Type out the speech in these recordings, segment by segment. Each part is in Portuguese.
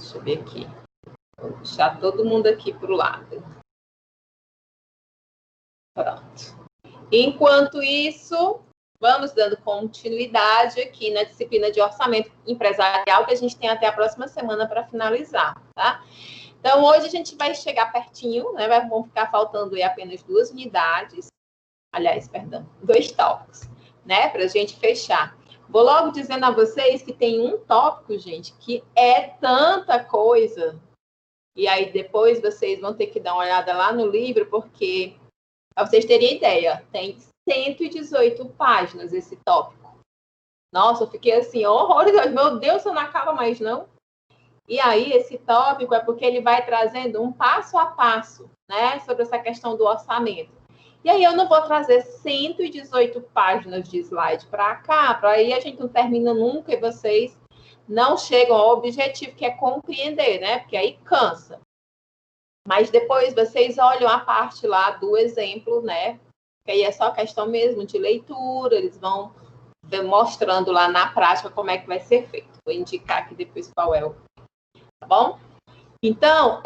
Deixa eu ver aqui. Vou deixar todo mundo aqui para o lado. Pronto. Enquanto isso, vamos dando continuidade aqui na disciplina de orçamento empresarial, que a gente tem até a próxima semana para finalizar, tá? Então, hoje a gente vai chegar pertinho, né? Vão ficar faltando aí apenas 2 unidades. Aliás, perdão, 2 tópicos, né? Para a gente fechar. Vou logo dizendo a vocês que tem um tópico, gente, que é tanta coisa. E aí, depois vocês vão ter que dar uma olhada lá no livro, porque, para vocês terem ideia, tem 118 páginas esse tópico. Nossa, eu fiquei assim, horrorizada. Meu Deus, eu não acaba mais, não. E aí, esse tópico é porque ele vai trazendo um passo a passo, né, sobre essa questão do orçamento. E aí, eu não vou trazer 118 páginas de slide para cá, para aí a gente não termina nunca e vocês não chegam ao objetivo, que é compreender, né, porque aí cansa. Mas depois vocês olham a parte lá do exemplo, né, que aí é só questão mesmo de leitura, eles vão mostrando lá na prática como é que vai ser feito. Vou indicar aqui depois qual é o... Tá bom? Então,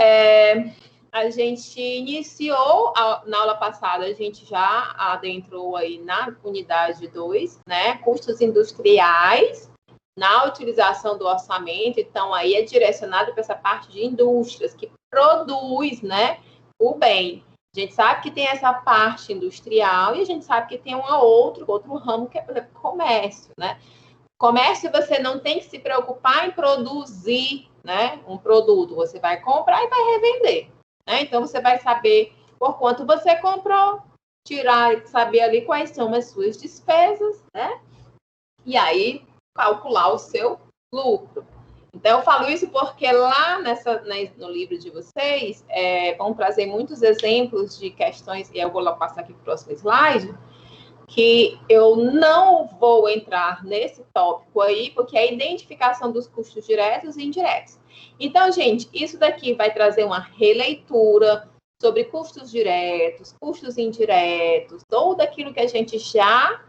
a gente iniciou, na aula passada, a gente já adentrou aí na unidade 2, né? Custos industriais, na utilização do orçamento. Então, aí é direcionado para essa parte de indústrias, que produz, né, o bem. A gente sabe que tem essa parte industrial e a gente sabe que tem outro ramo que é, por exemplo, comércio, né? Comércio, você não tem que se preocupar em produzir, né, um produto. Você vai comprar e vai revender, né? Então, você vai saber por quanto você comprou, saber ali quais são as suas despesas, né? E aí, calcular o seu lucro. Então, eu falo isso porque lá no livro de vocês, vão trazer muitos exemplos de questões, e eu vou lá passar aqui para o próximo slide, que eu não vou entrar nesse tópico aí, porque é a identificação dos custos diretos e indiretos. Então, gente, isso daqui vai trazer uma releitura sobre custos diretos, custos indiretos, tudo aquilo que a gente já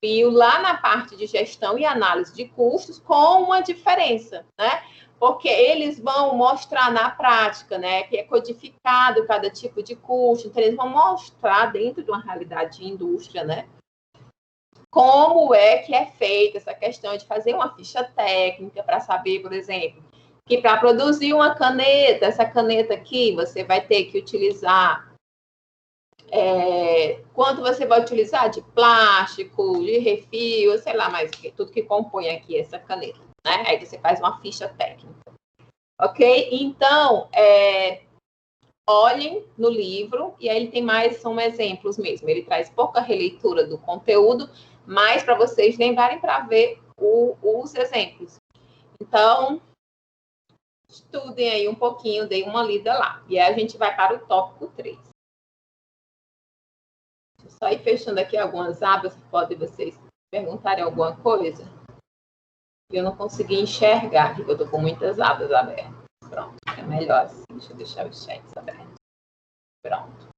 viu lá na parte de gestão e análise de custos, com uma diferença, né? Porque eles vão mostrar na prática, né, que é codificado cada tipo de custo, então eles vão mostrar dentro de uma realidade de indústria, né, como é que é feita essa questão de fazer uma ficha técnica para saber, por exemplo, que para produzir uma caneta, essa caneta aqui, você vai ter que utilizar quanto você vai utilizar de plástico, de refil, sei lá mais o que, tudo que compõe aqui essa caneta, né? Aí você faz uma ficha técnica. Ok? Então, olhem no livro, e aí ele tem mais, são exemplos mesmo. Ele traz pouca releitura do conteúdo, mas para vocês lembrarem para ver os exemplos. Então, estudem aí um pouquinho, deem uma lida lá. E aí a gente vai para o tópico 3. Só ir fechando aqui algumas abas, que podem vocês perguntarem alguma coisa. Eu não consegui enxergar, porque eu estou com muitas abas abertas. Pronto, é melhor assim. Deixa eu deixar os chats abertos. Pronto.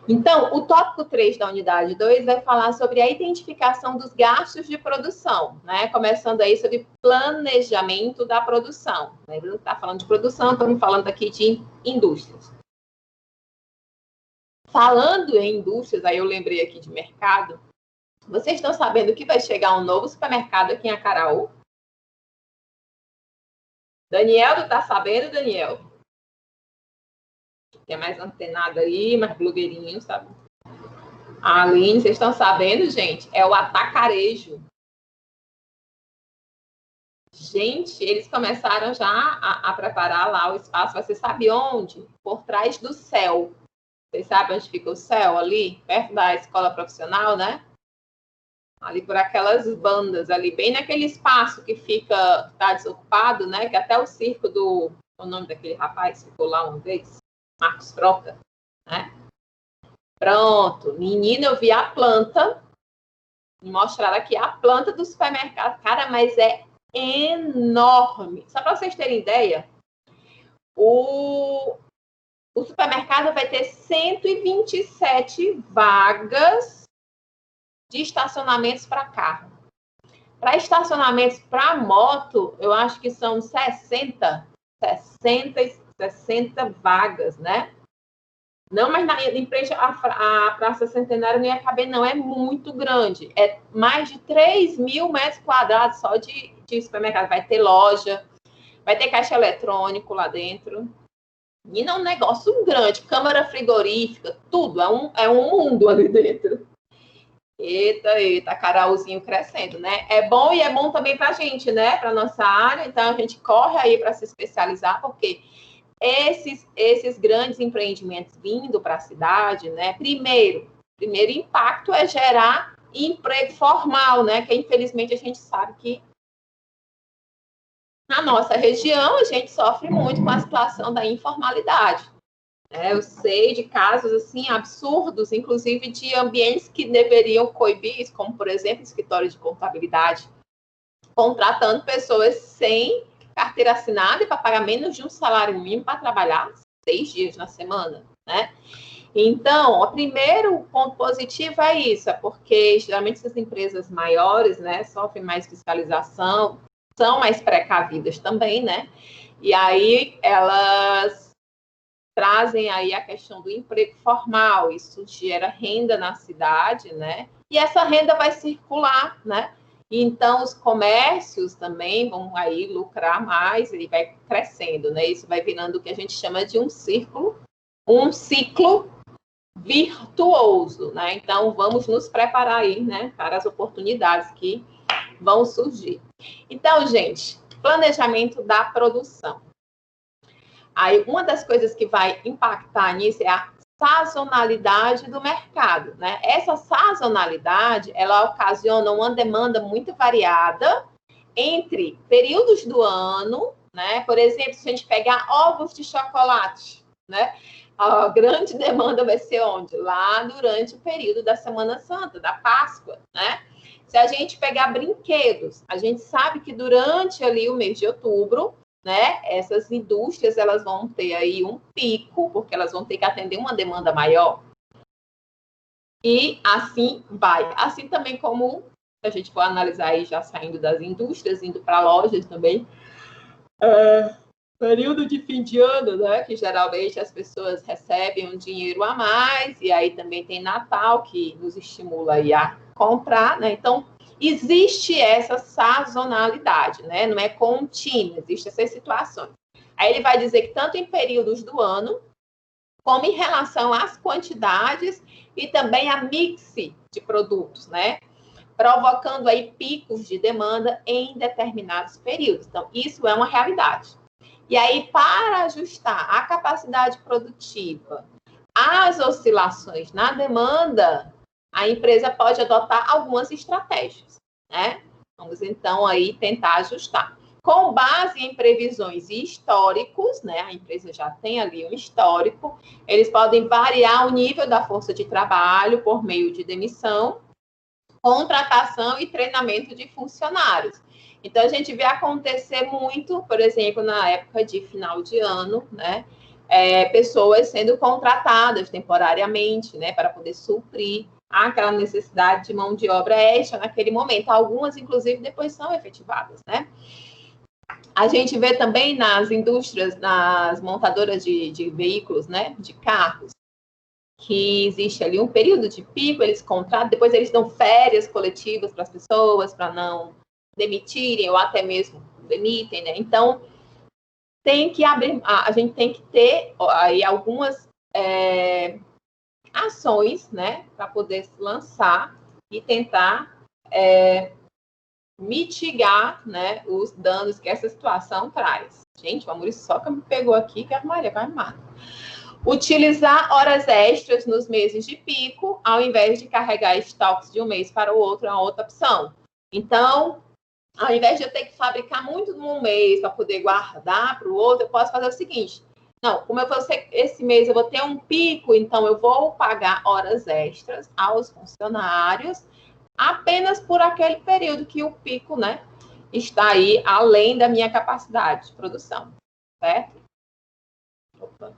Então, o tópico 3 da unidade 2 vai falar sobre a identificação dos gastos de produção, né? Começando aí sobre planejamento da produção. Lembrando que está falando de produção, estamos falando aqui de indústrias. Falando em indústrias, aí eu lembrei aqui de mercado. Vocês estão sabendo que vai chegar um novo supermercado aqui em Acaraú? Daniel, tu tá sabendo, Daniel? Tem mais antenado aí, mais blogueirinho, sabe? A Aline, vocês estão sabendo, gente? É o Atacarejo. Gente, eles começaram já a preparar lá o espaço. Você sabe onde? Por trás do céu. Vocês sabem onde fica o céu ali? Perto da escola profissional, né? Ali por aquelas bandas ali, bem naquele espaço que tá desocupado, né? Que até o circo o nome daquele rapaz ficou lá uma vez, Marcos Troca, né? Pronto, menina, eu vi a planta, me mostraram aqui a planta do supermercado, cara, mas é enorme. Só para vocês terem ideia, o supermercado vai ter 127 vagas de estacionamentos para carro. Para estacionamentos para moto, eu acho que são 60. 60 vagas, né? Não, mas na empresa, a Praça Centenária não ia caber, não. É muito grande. É mais de 3.000 metros quadrados só de supermercado. Vai ter loja, vai ter caixa eletrônico lá dentro. E não é um negócio grande. Câmara frigorífica, tudo. É um mundo ali dentro. Eita, caralzinho crescendo, né? É bom e é bom também para a gente, né? Para nossa área. Então, a gente corre aí para se especializar, porque esses grandes empreendimentos vindo para a cidade, né? Primeiro impacto é gerar emprego formal, né? Que infelizmente a gente sabe que na nossa região a gente sofre muito com a situação da informalidade. Eu sei de casos assim absurdos, inclusive de ambientes que deveriam coibir isso, como por exemplo, escritório de contabilidade, contratando pessoas sem carteira assinada e para pagar menos de um salário mínimo para trabalhar 6 dias na semana, né? Então, o primeiro ponto positivo é isso, é porque geralmente essas empresas maiores, né, sofrem mais fiscalização, são mais precavidas também, né? E aí elas trazem aí a questão do emprego formal, isso gera renda na cidade, né? E essa renda vai circular, né? Então, os comércios também vão aí lucrar mais e vai crescendo, né? Isso vai virando o que a gente chama de um ciclo virtuoso, né? Então, vamos nos preparar aí, né, para as oportunidades que vão surgir. Então, gente, planejamento da produção. Aí, uma das coisas que vai impactar nisso é a sazonalidade do mercado, né? Essa sazonalidade, ela ocasiona uma demanda muito variada entre períodos do ano, né? Por exemplo, se a gente pegar ovos de chocolate, né? A grande demanda vai ser onde? Lá durante o período da Semana Santa, da Páscoa, né? Se a gente pegar brinquedos, a gente sabe que durante ali o mês de outubro, né, essas indústrias elas vão ter aí um pico, porque elas vão ter que atender uma demanda maior. E assim vai. Assim também como a gente for analisar aí já saindo das indústrias, indo para lojas também. Período de fim de ano, né, que geralmente as pessoas recebem um dinheiro a mais, e aí também tem Natal, que nos estimula aí a comprar, né? Então, existe essa sazonalidade, né? Não é contínua, existem essas situações. Aí ele vai dizer que tanto em períodos do ano, como em relação às quantidades e também a mix de produtos, né? Provocando aí picos de demanda em determinados períodos. Então, isso é uma realidade. E aí, para ajustar a capacidade produtiva às oscilações na demanda, a empresa pode adotar algumas estratégias, né? Vamos, então, aí tentar ajustar. Com base em previsões e históricos, né? A empresa já tem ali um histórico, eles podem variar o nível da força de trabalho por meio de demissão, contratação e treinamento de funcionários. Então, a gente vê acontecer muito, por exemplo, na época de final de ano, né? Pessoas sendo contratadas temporariamente, né? Para poder suprir aquela necessidade de mão de obra extra naquele momento. Algumas, inclusive, depois são efetivadas, né? A gente vê também nas indústrias, nas montadoras de veículos, né? De carros, que existe ali um período de pico, eles contratam, depois eles dão férias coletivas para as pessoas, para não demitirem, ou até mesmo demitem, né? Então, tem que abrir, a gente tem que ter aí algumas ações, né, para poder lançar e tentar mitigar, né, os danos que essa situação traz. Gente, o Muriçoca me pegou aqui, que a Maria vai armar. Utilizar horas extras nos meses de pico, ao invés de carregar estoques de um mês para o outro, é uma outra opção. Então, ao invés de eu ter que fabricar muito num mês para poder guardar para o outro, eu posso fazer o seguinte: não, como eu vou ser, esse mês eu vou ter um pico, então eu vou pagar horas extras aos funcionários apenas por aquele período que o pico, né, está aí além da minha capacidade de produção, certo? Opa.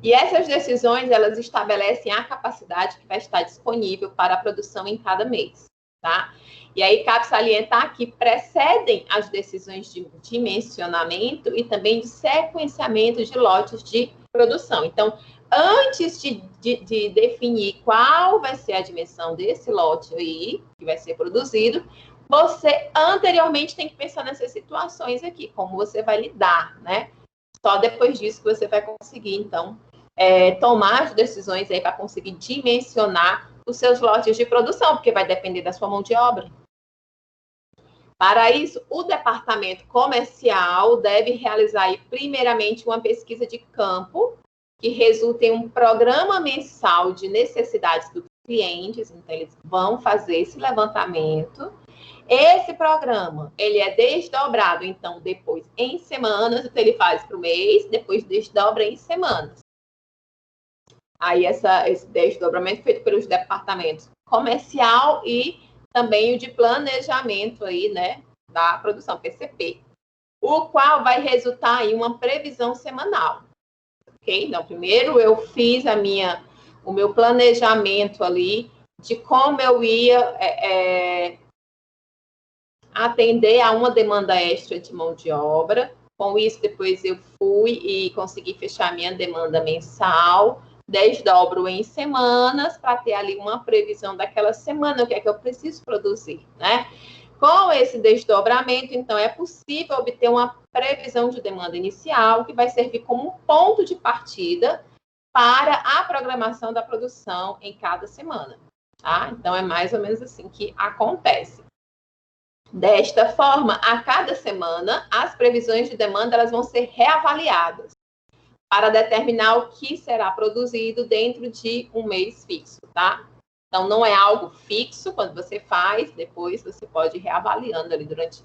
E essas decisões, elas estabelecem a capacidade que vai estar disponível para a produção em cada mês, tá? E aí cabe salientar que precedem as decisões de dimensionamento e também de sequenciamento de lotes de produção. Então, antes de definir qual vai ser a dimensão desse lote aí, que vai ser produzido, você anteriormente tem que pensar nessas situações aqui, como você vai lidar, né? Só depois disso que você vai conseguir, então, tomar as decisões aí para conseguir dimensionar os seus lotes de produção, porque vai depender da sua mão de obra. Para isso, o departamento comercial deve realizar aí, primeiramente uma pesquisa de campo que resulte em um programa mensal de necessidades dos clientes. Então, eles vão fazer esse levantamento. Esse programa, ele é desdobrado, então, depois em semanas. Então, ele faz para o mês, depois desdobra em semanas. Aí, esse desdobramento feito pelos departamentos comercial e também o de planejamento aí, né, da produção, PCP, o qual vai resultar em uma previsão semanal, ok? Então, primeiro eu fiz o meu planejamento ali de como eu ia atender a uma demanda extra de mão de obra. Com isso, depois eu fui e consegui fechar minha demanda mensal, desdobro em semanas para ter ali uma previsão daquela semana, o que é que eu preciso produzir, né? Com esse desdobramento, então, é possível obter uma previsão de demanda inicial que vai servir como um ponto de partida para a programação da produção em cada semana, tá? Então, é mais ou menos assim que acontece. Desta forma, a cada semana, as previsões de demanda elas vão ser reavaliadas para determinar o que será produzido dentro de um mês fixo, tá? Então, não é algo fixo quando você faz, depois você pode ir reavaliando ali durante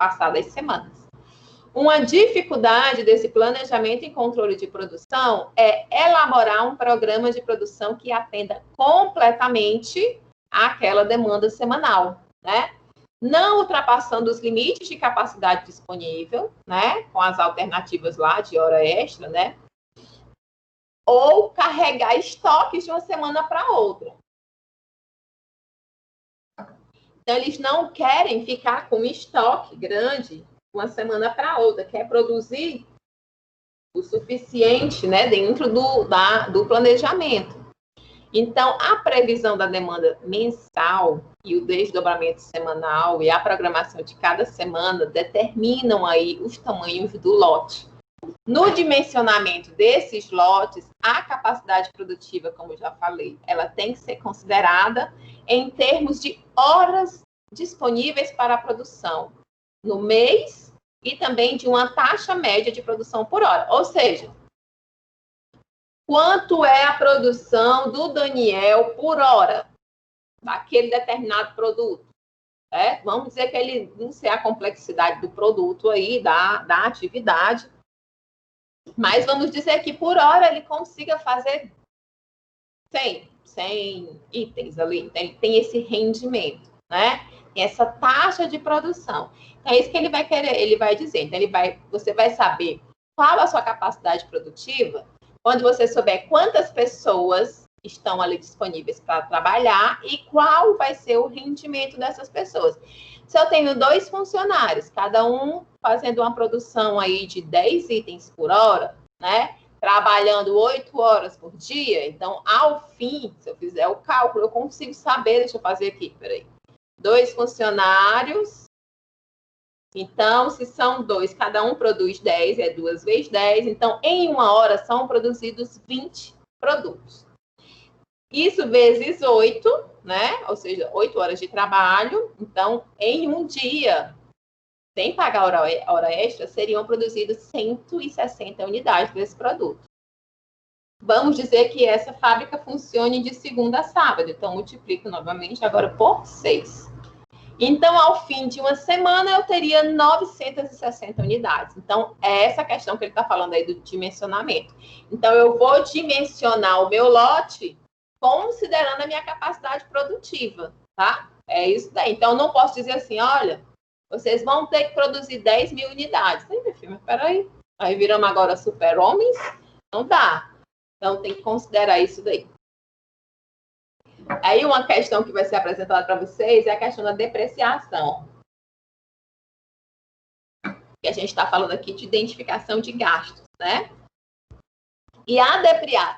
passadas semanas. Uma dificuldade desse planejamento e controle de produção é elaborar um programa de produção que atenda completamente àquela demanda semanal, né? Não ultrapassando os limites de capacidade disponível, né? Com as alternativas lá de hora extra, né? Ou carregar estoques de uma semana para outra. Então, eles não querem ficar com estoque grande uma semana para outra, quer produzir o suficiente, né? Dentro do planejamento. Então, a previsão da demanda mensal e o desdobramento semanal e a programação de cada semana determinam aí os tamanhos do lote. No dimensionamento desses lotes, a capacidade produtiva, como eu já falei, ela tem que ser considerada em termos de horas disponíveis para a produção no mês e também de uma taxa média de produção por hora. Ou seja, quanto é a produção do Daniel por hora daquele determinado produto? Vamos dizer que ele não sei a complexidade do produto aí, da atividade, mas vamos dizer que por hora ele consiga fazer 100 itens ali. Então, ele tem esse rendimento, né? Essa taxa de produção. Então, é isso que ele vai querer, ele vai dizer. Então, você vai saber qual a sua capacidade produtiva quando você souber quantas pessoas estão ali disponíveis para trabalhar e qual vai ser o rendimento dessas pessoas. Se eu tenho 2 funcionários, cada um fazendo uma produção aí de 10 itens por hora, né? Trabalhando 8 horas por dia, então, ao fim, se eu fizer o cálculo, eu consigo saber, deixa eu fazer aqui, peraí. 2 funcionários, então, se são 2, cada um produz 10, é 2 vezes 10, então, em 1 hora são produzidos 20 produtos. Isso vezes 8, né? Ou seja, 8 horas de trabalho. Então, em um dia, sem pagar hora extra, seriam produzidas 160 unidades desse produto. Vamos dizer que essa fábrica funcione de segunda a sábado. Então, multiplico novamente agora por 6. Então, ao fim de uma semana, eu teria 960 unidades. Então, é essa questão que ele está falando aí do dimensionamento. Então, eu vou dimensionar o meu lote considerando a minha capacidade produtiva, tá? É isso daí. Então, eu não posso dizer assim, olha, vocês vão ter que produzir 10 mil unidades. Ai, meu filho, mas peraí. Aí viramos agora super-homens? Não dá. Então, tem que considerar isso daí. Aí uma questão que vai ser apresentada para vocês é a questão da depreciação. Que a gente está falando aqui de identificação de gastos, né? E a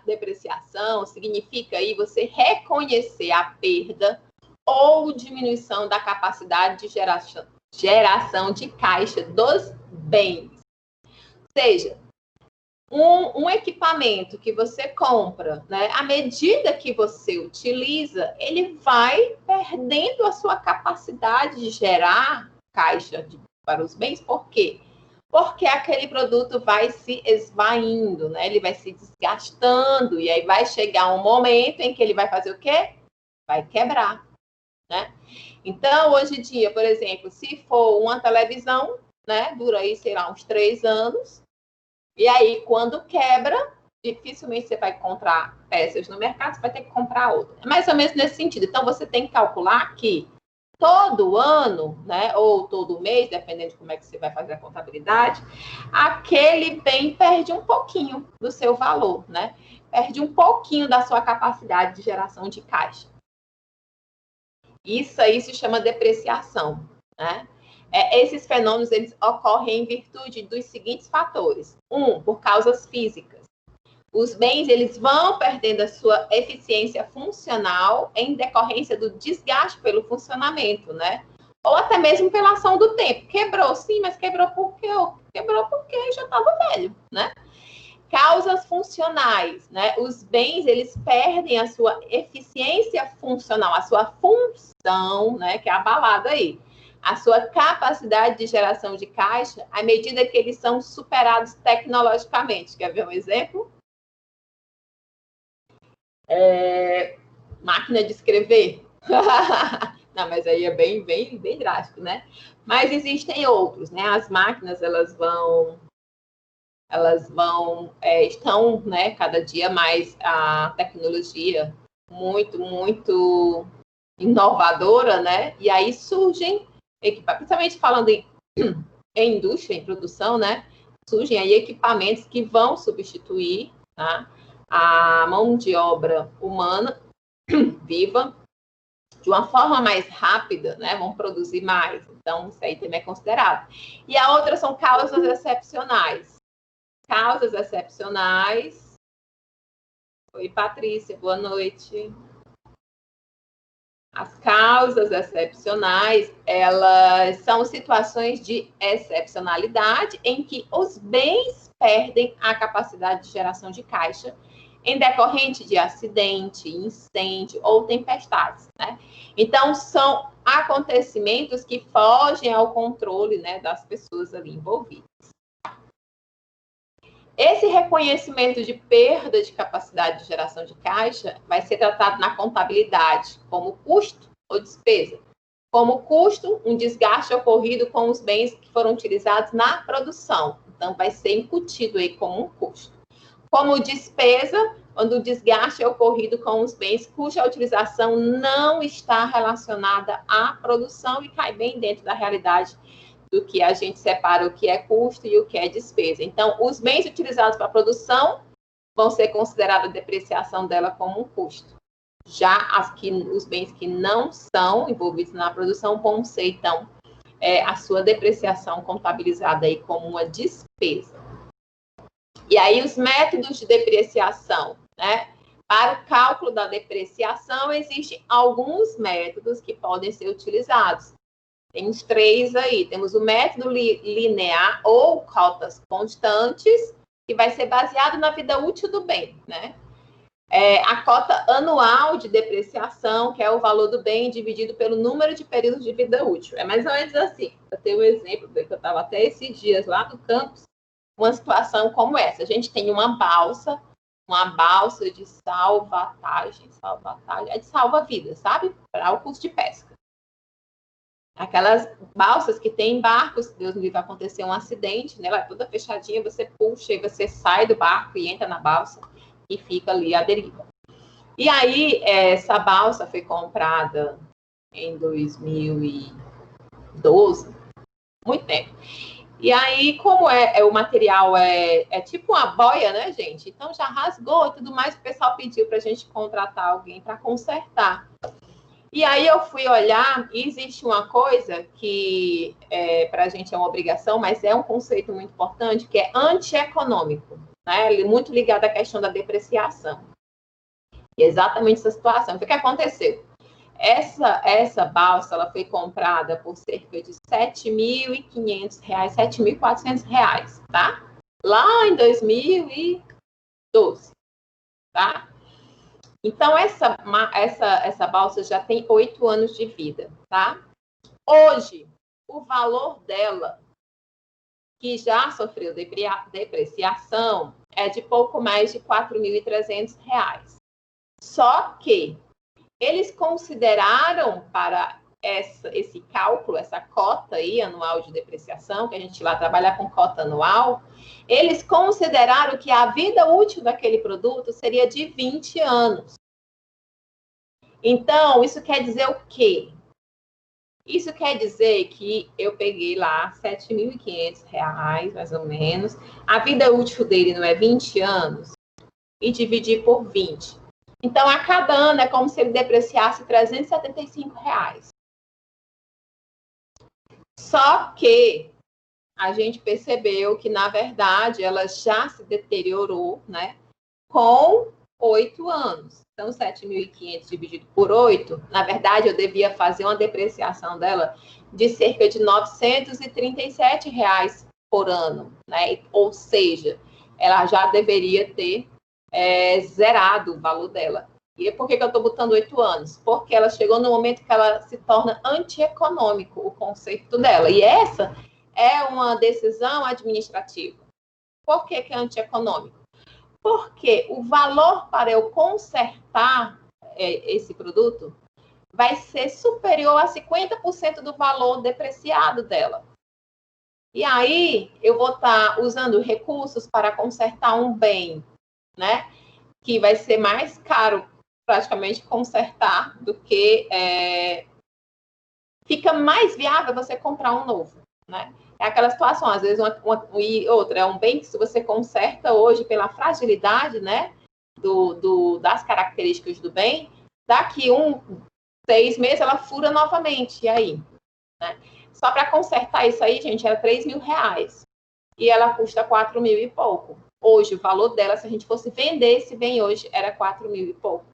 depreciação significa aí você reconhecer a perda ou diminuição da capacidade de geração de caixa dos bens. Ou seja, um equipamento que você compra, né, à medida que você utiliza, ele vai perdendo a sua capacidade de gerar caixa para os bens. Por quê? Porque aquele produto vai se esvaindo, né? Ele vai se desgastando, e aí vai chegar um momento em que ele vai fazer o quê? Vai quebrar, né? Então, hoje em dia, por exemplo, se for uma televisão, né, dura aí, sei lá, uns 3 anos, e aí, quando quebra, dificilmente você vai encontrar peças no mercado, você vai ter que comprar outra. É mais ou menos nesse sentido. Então, você tem que calcular que todo ano, né, ou todo mês, dependendo de como é que você vai fazer a contabilidade, aquele bem perde um pouquinho do seu valor, né? Perde um pouquinho da sua capacidade de geração de caixa. Isso aí se chama depreciação, né? Esses fenômenos eles ocorrem em virtude dos seguintes fatores. Por causas físicas. Os bens eles vão perdendo a sua eficiência funcional em decorrência do desgaste pelo funcionamento, né? Ou até mesmo pela ação do tempo. Quebrou, sim, mas quebrou por quê? Quebrou porque já estava velho, né? Causas funcionais, né? Os bens eles perdem a sua eficiência funcional, a sua função, né? Que é abalada aí. A sua capacidade de geração de caixa à medida que eles são superados tecnologicamente. Quer ver um exemplo? Máquina de escrever. Não, mas aí é bem drástico, né? Mas existem outros, né? As máquinas, estão, né, cada dia mais a tecnologia muito inovadora, né? E aí surgem, principalmente falando em indústria, em produção, né? Surgem aí equipamentos que vão substituir, tá, a mão de obra humana viva de uma forma mais rápida, né? Vão produzir mais. Então, isso aí também é considerado. E a outra são causas excepcionais. Causas excepcionais. Oi, Patrícia, boa noite. As causas excepcionais, elas são situações de excepcionalidade em que os bens perdem a capacidade de geração de caixa em decorrente de acidente, incêndio ou tempestades, né? Então, são acontecimentos que fogem ao controle, né, das pessoas ali envolvidas. Esse reconhecimento de perda de capacidade de geração de caixa vai ser tratado na contabilidade como custo ou despesa. Como custo, um desgaste ocorrido com os bens que foram utilizados na produção. Então, vai ser incutido aí como um custo. Como despesa, quando o desgaste é ocorrido com os bens cuja utilização não está relacionada à produção e cai bem dentro da realidade do que a gente separa o que é custo e o que é despesa. Então, os bens utilizados para a produção vão ser considerados a depreciação dela como um custo. Já os bens que não são envolvidos na produção vão ser, então, a sua depreciação contabilizada aí como uma despesa. E aí, os métodos de depreciação, né? Para o cálculo da depreciação, existem alguns métodos que podem ser utilizados. Tem uns 3 aí. Temos o método linear ou cotas constantes, que vai ser baseado na vida útil do bem, né? A cota anual de depreciação, que é o valor do bem dividido pelo número de períodos de vida útil. É mais ou menos assim. Eu tenho um exemplo, que eu estava até esses dias lá no campus, uma situação como essa. A gente tem uma balsa de salvatagem, é de salva-vidas, sabe? Para o curso de pesca. Aquelas balsas que tem em barcos, Deus me livre, acontecer um acidente, né? Ela é toda fechadinha, você puxa e você sai do barco e entra na balsa e fica ali à deriva. E aí, essa balsa foi comprada em 2012, muito tempo. E aí, como o material é tipo uma boia, né, gente? Então já rasgou e tudo mais, o pessoal pediu para a gente contratar alguém para consertar. E aí eu fui olhar, e existe uma coisa que para a gente é uma obrigação, mas é um conceito muito importante, que é antieconômico, né? Muito ligado à questão da depreciação. E exatamente essa situação. O que aconteceu? Essa balsa ela foi comprada por cerca de R$7.500, R$7.400, tá? Lá em 2012, tá? Então, essa balsa já tem 8 anos de vida, tá? Hoje, o valor dela, que já sofreu depreciação, é de pouco mais de R$4.300. Só que eles consideraram para esse cálculo, essa cota aí anual de depreciação, que a gente lá trabalha com cota anual, eles consideraram que a vida útil daquele produto seria de 20 anos. Então, isso quer dizer o quê? Isso quer dizer que eu peguei lá R$7.500, mais ou menos, a vida útil dele não é 20 anos, e dividi por 20. Então, a cada ano é como se ele depreciasse R$375. Só que a gente percebeu que, na verdade, ela já se deteriorou, né, com 8 anos. Então, 7.500 dividido por 8, na verdade, eu devia fazer uma depreciação dela de cerca de R$937 por ano, né? Ou seja, ela já deveria ter zerado o valor dela. E por que eu estou botando 8 anos? Porque ela chegou no momento que ela se torna antieconômico, o conceito dela. E essa é uma decisão administrativa. Por que é antieconômico? Porque o valor para eu consertar esse produto vai ser superior a 50% do valor depreciado dela. E aí, eu vou estar usando recursos para consertar um bem, né? Que vai ser mais caro praticamente consertar do que fica mais viável você comprar um novo, né? É aquela situação, às vezes e outra, é um bem que se você conserta hoje pela fragilidade, né, das características do bem, daqui 6 meses ela fura novamente, e aí? Né? Só para consertar isso aí, gente, era R$3.000, e ela custa 4.000 e pouco. Hoje, o valor dela, se a gente fosse vender esse bem hoje, era 4.000 e pouco.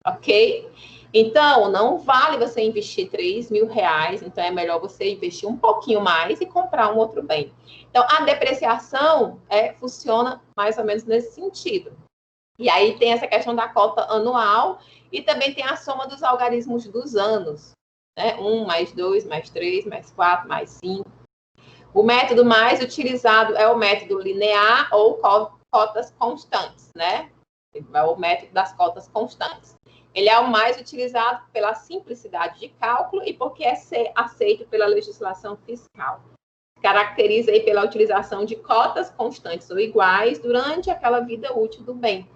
Ok? Então, não vale você investir R$3.000, então é melhor você investir um pouquinho mais e comprar um outro bem. Então, a depreciação funciona mais ou menos nesse sentido. E aí tem essa questão da cota anual e também tem a soma dos algarismos dos anos. Né? 1, mais 2, mais 3, mais 4, mais 5. O método mais utilizado é o método linear ou cotas constantes, né? É o método das cotas constantes. Ele é o mais utilizado pela simplicidade de cálculo e porque é aceito pela legislação fiscal. Caracteriza aí pela utilização de cotas constantes ou iguais durante aquela vida útil do bem,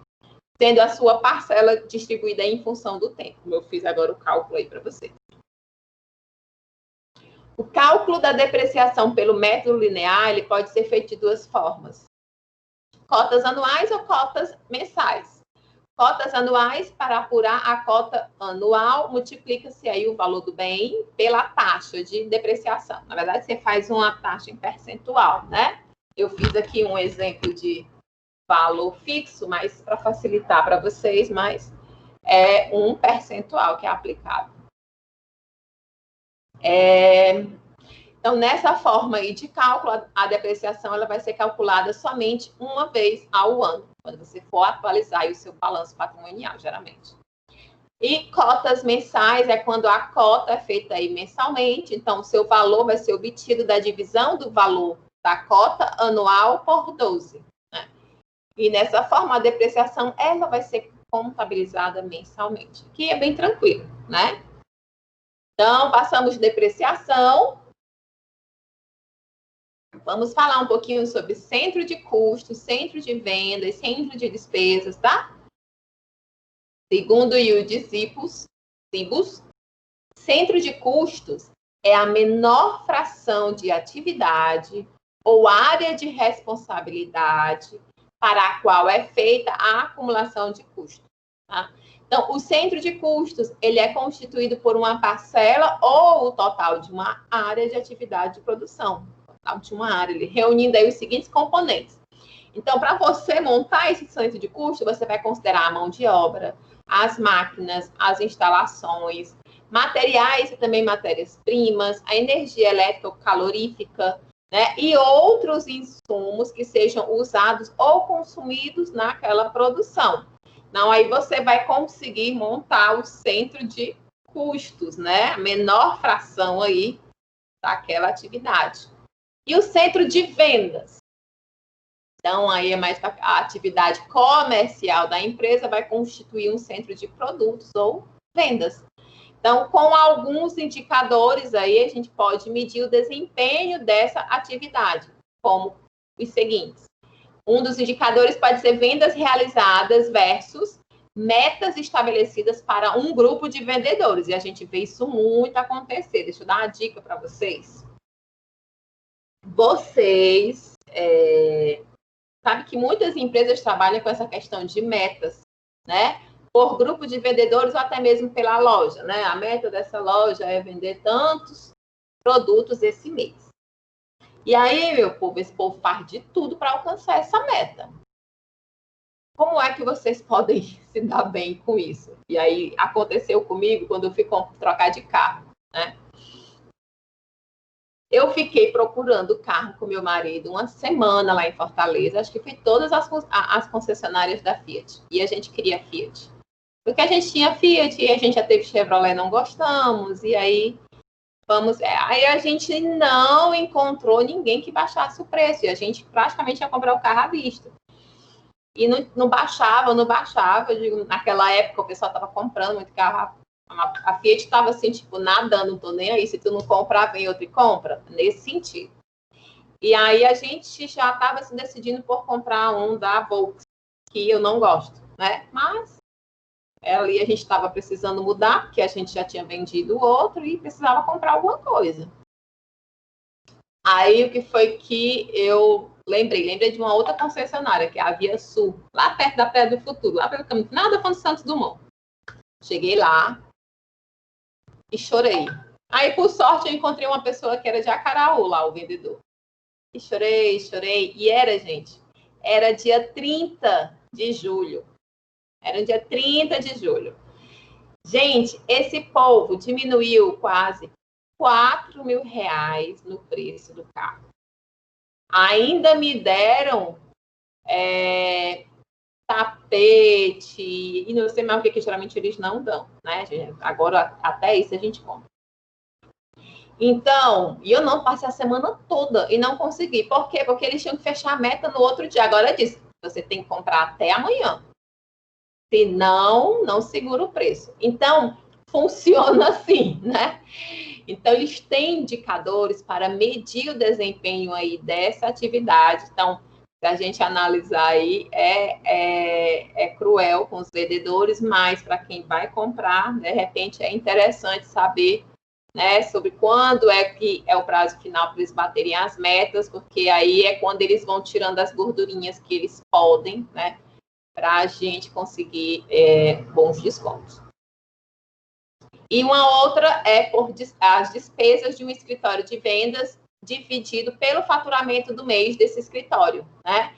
tendo a sua parcela distribuída em função do tempo. Eu fiz agora o cálculo aí para você. O cálculo da depreciação pelo método linear ele pode ser feito de 2 formas. Cotas anuais ou cotas mensais. Cotas anuais, para apurar a cota anual, multiplica-se aí o valor do bem pela taxa de depreciação. Na verdade, você faz uma taxa em percentual, né? Eu fiz aqui um exemplo de valor fixo, mas para facilitar para vocês, mas é um percentual que é aplicado. Então, nessa forma aí de cálculo, a depreciação ela vai ser calculada somente uma vez ao ano, quando você for atualizar aí o seu balanço patrimonial, geralmente. E cotas mensais é quando a cota é feita aí mensalmente, então o seu valor vai ser obtido da divisão do valor da cota anual por 12. Né? E nessa forma, a depreciação ela vai ser contabilizada mensalmente, que é bem tranquilo, né? Então, passamos de depreciação. Vamos falar um pouquinho sobre centro de custos, centro de vendas, centro de despesas, tá? Segundo o Yudes Cibus, centro de custos é a menor fração de atividade ou área de responsabilidade para a qual é feita a acumulação de custos. Tá? Então, o centro de custos, ele é constituído por uma parcela ou o total de uma área de atividade de produção. Total de uma área, reunindo aí os seguintes componentes. Então, para você montar esse centro de custo, você vai considerar a mão de obra, as máquinas, as instalações, materiais e também matérias-primas, a energia elétrica ou calorífica, né? E outros insumos que sejam usados ou consumidos naquela produção. Então, aí você vai conseguir montar o centro de custos, né? A menor fração aí daquela atividade. E o centro de vendas? Então, aí é mais a atividade comercial da empresa vai constituir um centro de produtos ou vendas. Então, com alguns indicadores aí, a gente pode medir o desempenho dessa atividade, como os seguintes. Um dos indicadores pode ser vendas realizadas versus metas estabelecidas para um grupo de vendedores. E a gente vê isso muito acontecer. Deixa eu dar uma dica para vocês. Vocês sabem que muitas empresas trabalham com essa questão de metas, né? Por grupo de vendedores ou até mesmo pela loja, né? A meta dessa loja é vender tantos produtos esse mês. E aí, meu povo, esse povo faz de tudo para alcançar essa meta. Como é que vocês podem se dar bem com isso? E aí, aconteceu comigo quando eu fui trocar de carro, né? Eu fiquei procurando carro com meu marido uma semana lá em Fortaleza. Acho que fui todas as concessionárias da Fiat. E a gente queria Fiat. Porque a gente tinha Fiat e a gente já teve Chevrolet, não gostamos. E aí, aí a gente não encontrou ninguém que baixasse o preço. E a gente praticamente ia comprar o carro à vista. E não baixava. Eu digo, naquela época o pessoal estava comprando muito carro. A Fiat estava assim, tipo, nadando, não tô nem aí. Se tu não comprar, vem outro e compra. Nesse sentido. E aí a gente já estava se decidindo por comprar um da Volkswagen, que eu não gosto, né? Mas ali a gente estava precisando mudar, porque a gente já tinha vendido o outro e precisava comprar alguma coisa. Aí o que foi que eu lembrei de uma outra concessionária, que é a Via Sul, lá perto da Praia do Futuro, lá pelo caminho, nada falando Santos Dumont. Cheguei lá e chorei. Aí, por sorte, eu encontrei uma pessoa que era de Acaraú, lá, o vendedor. E chorei. E era dia 30 de julho. Era dia 30 de julho. Gente, esse povo diminuiu quase R$4.000 no preço do carro. Ainda me deram tapete, e não sei mais o que geralmente eles não dão, né? Agora, até isso a gente compra. Então, eu não passei a semana toda e não consegui. Por quê? Porque eles tinham que fechar a meta no outro dia. Agora eu disse, você tem que comprar até amanhã. Senão, não segura o preço. Então, funciona assim, né? Então, eles têm indicadores para medir o desempenho aí dessa atividade. Então, se a gente analisar aí, é cruel com os vendedores, mas para quem vai comprar, de repente, é interessante saber, né, sobre quando é que é o prazo final para eles baterem as metas, porque aí é quando eles vão tirando as gordurinhas que eles podem, né, para a gente conseguir bons descontos. E uma outra é por as despesas de um escritório de vendas dividido pelo faturamento do mês desse escritório, né?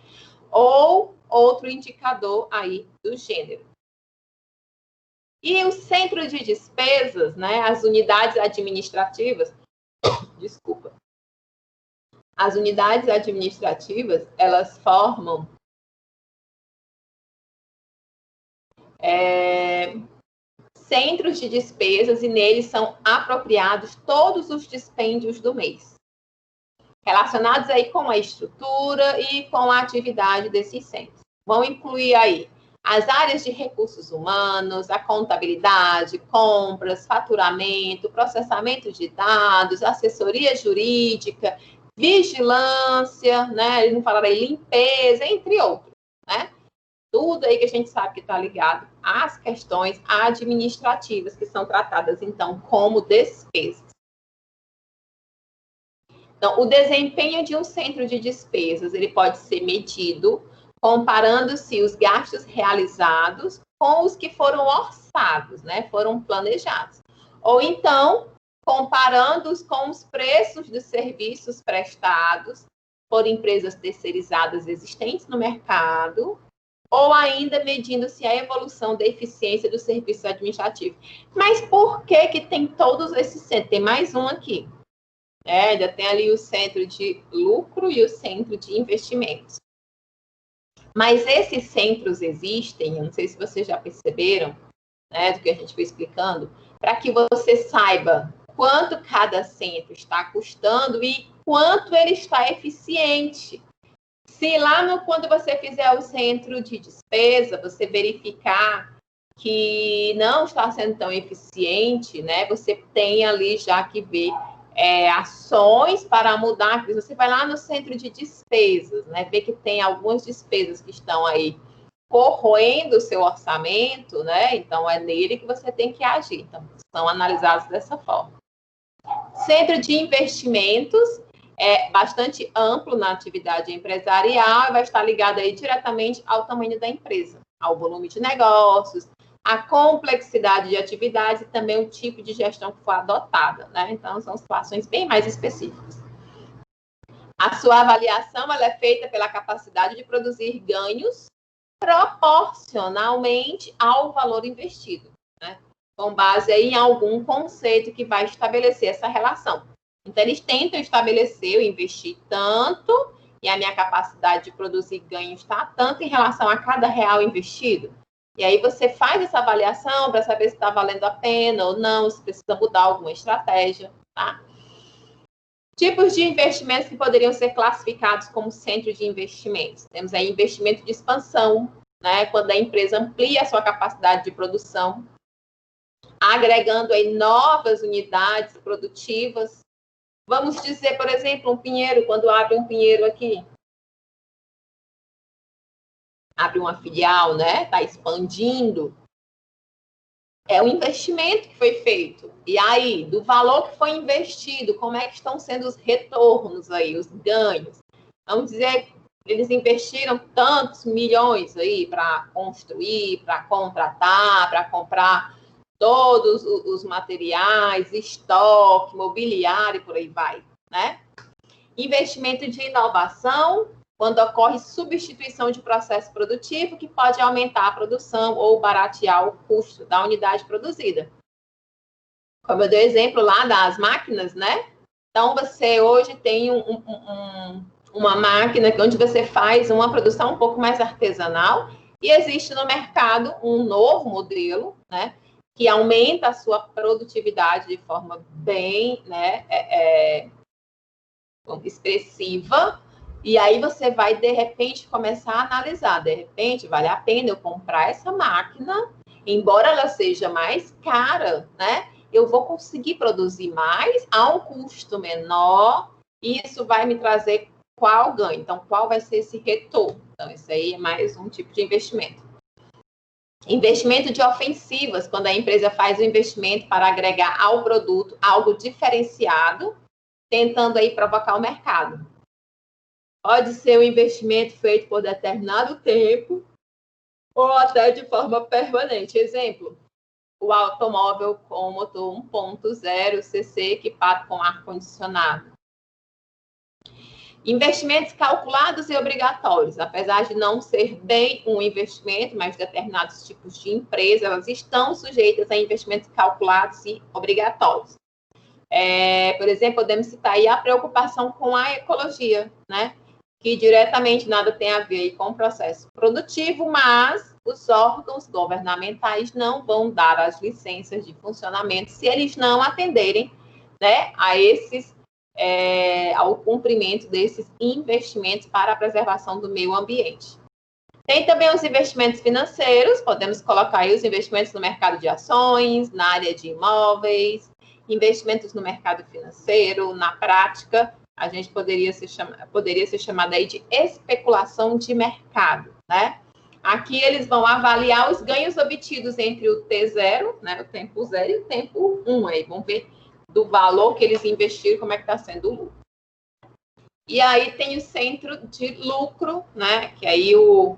Ou outro indicador aí do gênero. E o centro de despesas, né? As unidades administrativas, desculpa. As unidades administrativas, elas formam centros de despesas e neles são apropriados todos os dispêndios do mês, relacionados aí com a estrutura e com a atividade desses centros. Vão incluir aí as áreas de recursos humanos, a contabilidade, compras, faturamento, processamento de dados, assessoria jurídica, vigilância, né? Eles não falaram aí, limpeza, entre outros, né? Tudo aí que a gente sabe que está ligado às questões administrativas, que são tratadas, então, como despesas. Então, o desempenho de um centro de despesas, ele pode ser medido comparando-se os gastos realizados com os que foram orçados, né? Foram planejados. Ou então, comparando-os com os preços dos serviços prestados por empresas terceirizadas existentes no mercado, ou ainda medindo-se a evolução da eficiência do serviço administrativo. Mas por que tem todos esses centros? Tem mais um aqui. Ainda tem ali o centro de lucro e o centro de investimentos. Mas esses centros existem, eu não sei se vocês já perceberam, né, do que a gente foi explicando, para que você saiba quanto cada centro está custando e quanto ele está eficiente. Se lá quando você fizer o centro de despesa, você verificar que não está sendo tão eficiente, né? Você tem ali já que ver ações para mudar. Você vai lá no centro de despesas, né? Ver que tem algumas despesas que estão aí corroendo o seu orçamento, né? Então, é nele que você tem que agir. Então, são analisados dessa forma. Centro de investimentos é bastante amplo na atividade empresarial e vai estar ligado aí diretamente ao tamanho da empresa, ao volume de negócios, à complexidade de atividades e também o tipo de gestão que foi adotada, né? Então, são situações bem mais específicas. A sua avaliação ela é feita pela capacidade de produzir ganhos proporcionalmente ao valor investido, né? Com base aí em algum conceito que vai estabelecer essa relação. Então, eles tentam estabelecer, eu investi tanto e a minha capacidade de produzir ganho está tanto em relação a cada real investido. E aí você faz essa avaliação para saber se está valendo a pena ou não, se precisa mudar alguma estratégia, tá? Tipos de investimentos que poderiam ser classificados como centro de investimentos. Temos aí investimento de expansão, né? Quando a empresa amplia a sua capacidade de produção, agregando aí novas unidades produtivas. Vamos dizer, por exemplo, um pinheiro, quando abre um pinheiro aqui, abre uma filial, né? Está expandindo. É um investimento que foi feito. E aí, do valor que foi investido, como é que estão sendo os retornos aí, os ganhos? Vamos dizer, eles investiram tantos milhões aí para construir, para contratar, para comprar todos os materiais, estoque, mobiliário, por aí vai, né? Investimento de inovação, quando ocorre substituição de processo produtivo, que pode aumentar a produção ou baratear o custo da unidade produzida. Como eu dei o exemplo lá das máquinas, né? Então, você hoje tem uma máquina onde você faz uma produção um pouco mais artesanal e existe no mercado um novo modelo, né? Que aumenta a sua produtividade de forma bem, né, expressiva, e aí você vai, de repente, começar a analisar, de repente, vale a pena eu comprar essa máquina, embora ela seja mais cara, né, eu vou conseguir produzir mais a um custo menor, e isso vai me trazer qual ganho? Então, qual vai ser esse retorno? Então, isso aí é mais um tipo de investimento. Investimento de ofensivas, quando a empresa faz o investimento para agregar ao produto algo diferenciado, tentando aí provocar o mercado. Pode ser um investimento feito por determinado tempo ou até de forma permanente. Exemplo, o automóvel com motor 1.0 cc equipado com ar-condicionado. Investimentos calculados e obrigatórios. Apesar de não ser bem um investimento, mas determinados tipos de empresas, elas estão sujeitas a investimentos calculados e obrigatórios. Por exemplo, podemos citar aí a preocupação com a ecologia, né? Que diretamente nada tem a ver com o processo produtivo, mas os órgãos governamentais não vão dar as licenças de funcionamento se eles não atenderem, né, ao cumprimento desses investimentos para a preservação do meio ambiente. Tem também os investimentos financeiros, podemos colocar aí os investimentos no mercado de ações, na área de imóveis, investimentos no mercado financeiro, na prática, a gente poderia ser chamado aí de especulação de mercado, né? Aqui eles vão avaliar os ganhos obtidos entre o T0, né, o tempo 0 e o tempo 1, aí vão ver do valor que eles investiram, como é que está sendo o lucro. E aí tem o centro de lucro, né? Que aí o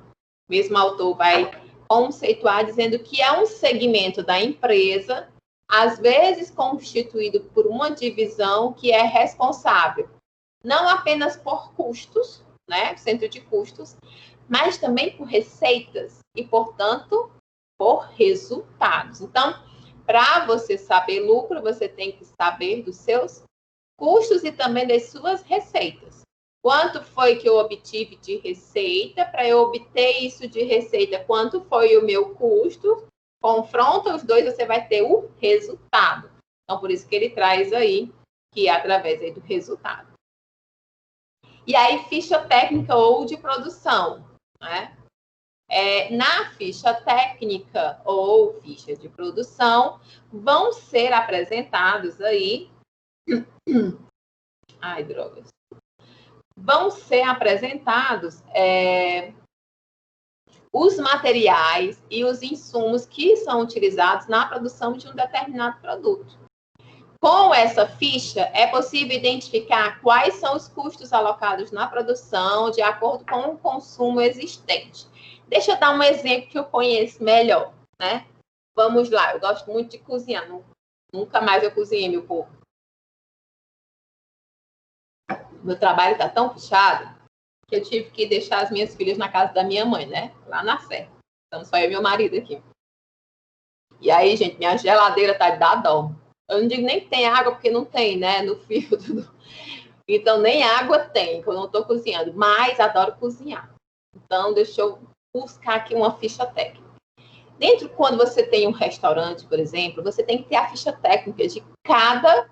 mesmo autor vai conceituar dizendo que é um segmento da empresa, às vezes constituído por uma divisão que é responsável não apenas por custos, né? Centro de custos, mas também por receitas e, portanto, por resultados. Então, para você saber lucro, você tem que saber dos seus custos e também das suas receitas. Quanto foi que eu obtive de receita? Para eu obter isso de receita, quanto foi o meu custo? Confronta os dois, você vai ter o resultado. Então, por isso que ele traz aí, que é através aí do resultado. E aí, ficha técnica ou de produção, né? Na ficha técnica ou ficha de produção, vão ser apresentados aí... Ai, drogas. Vão ser apresentados os materiais e os insumos que são utilizados na produção de um determinado produto. Com essa ficha, é possível identificar quais são os custos alocados na produção de acordo com o consumo existente. Deixa eu dar um exemplo que eu conheço melhor, né? Vamos lá, eu gosto muito de cozinhar. Nunca mais eu cozinhei, meu povo. Meu trabalho está tão puxado que eu tive que deixar as minhas filhas na casa da minha mãe, né? Lá na Serra. Então, só eu e meu marido aqui. E aí, gente, minha geladeira tá de dar dó. Eu não digo nem que tem água, porque não tem, né? No filtro. Então, nem água tem, quando eu não estou cozinhando. Mas adoro cozinhar. Então, deixa eu buscar aqui uma ficha técnica. Dentro, quando você tem um restaurante, por exemplo, você tem que ter a ficha técnica de cada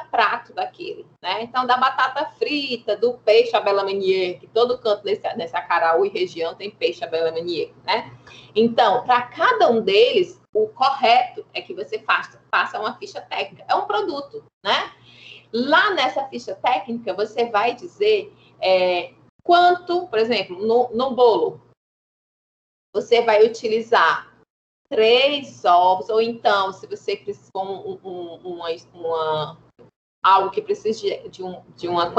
prato daquele, né? Então, da batata frita, do peixe à belamenier, que todo canto nessa Acaraú e região tem peixe à belamenier, né? Então, para cada um deles, o correto é que você faça uma ficha técnica. É um produto, né? Lá nessa ficha técnica, você vai dizer quanto, por exemplo, no bolo, você vai utilizar 3 ovos, ou então, se você precisa algo que precisa de uma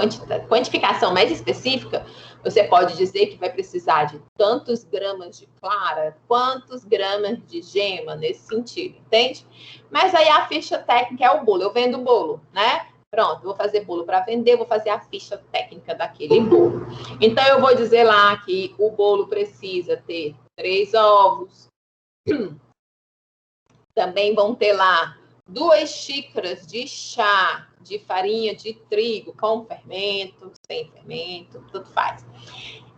quantificação mais específica, você pode dizer que vai precisar de tantos gramas de clara, quantos gramas de gema, nesse sentido, entende? Mas aí a ficha técnica é o bolo, eu vendo bolo, né? Pronto, vou fazer bolo para vender, vou fazer a ficha técnica daquele bolo. Então, eu vou dizer lá que o bolo precisa ter 3 ovos. Também vão ter lá 2 xícaras de chá de farinha de trigo com fermento, sem fermento, tudo faz.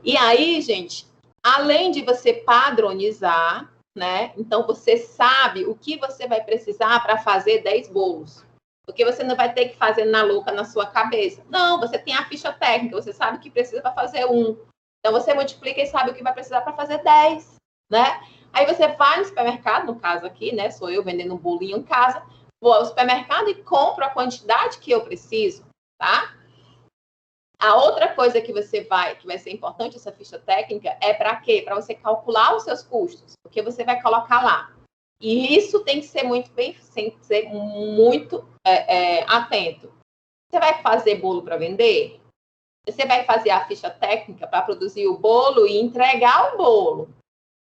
E aí, gente, além de você padronizar, né? Então, você sabe o que você vai precisar para fazer 10 bolos. Porque você não vai ter que fazer na louca na sua cabeça. Não, você tem a ficha técnica, você sabe o que precisa para fazer 1. Então, você multiplica e sabe o que vai precisar para fazer 10, né? Aí você vai no supermercado, no caso aqui, né? Sou eu vendendo um bolinho em casa. Vou ao supermercado e compro a quantidade que eu preciso, tá? A outra coisa que vai ser importante, essa ficha técnica, é para quê? Para você calcular os seus custos, porque você vai colocar lá. E isso tem que ser muito atento. Você vai fazer bolo para vender? Você vai fazer a ficha técnica para produzir o bolo e entregar o bolo.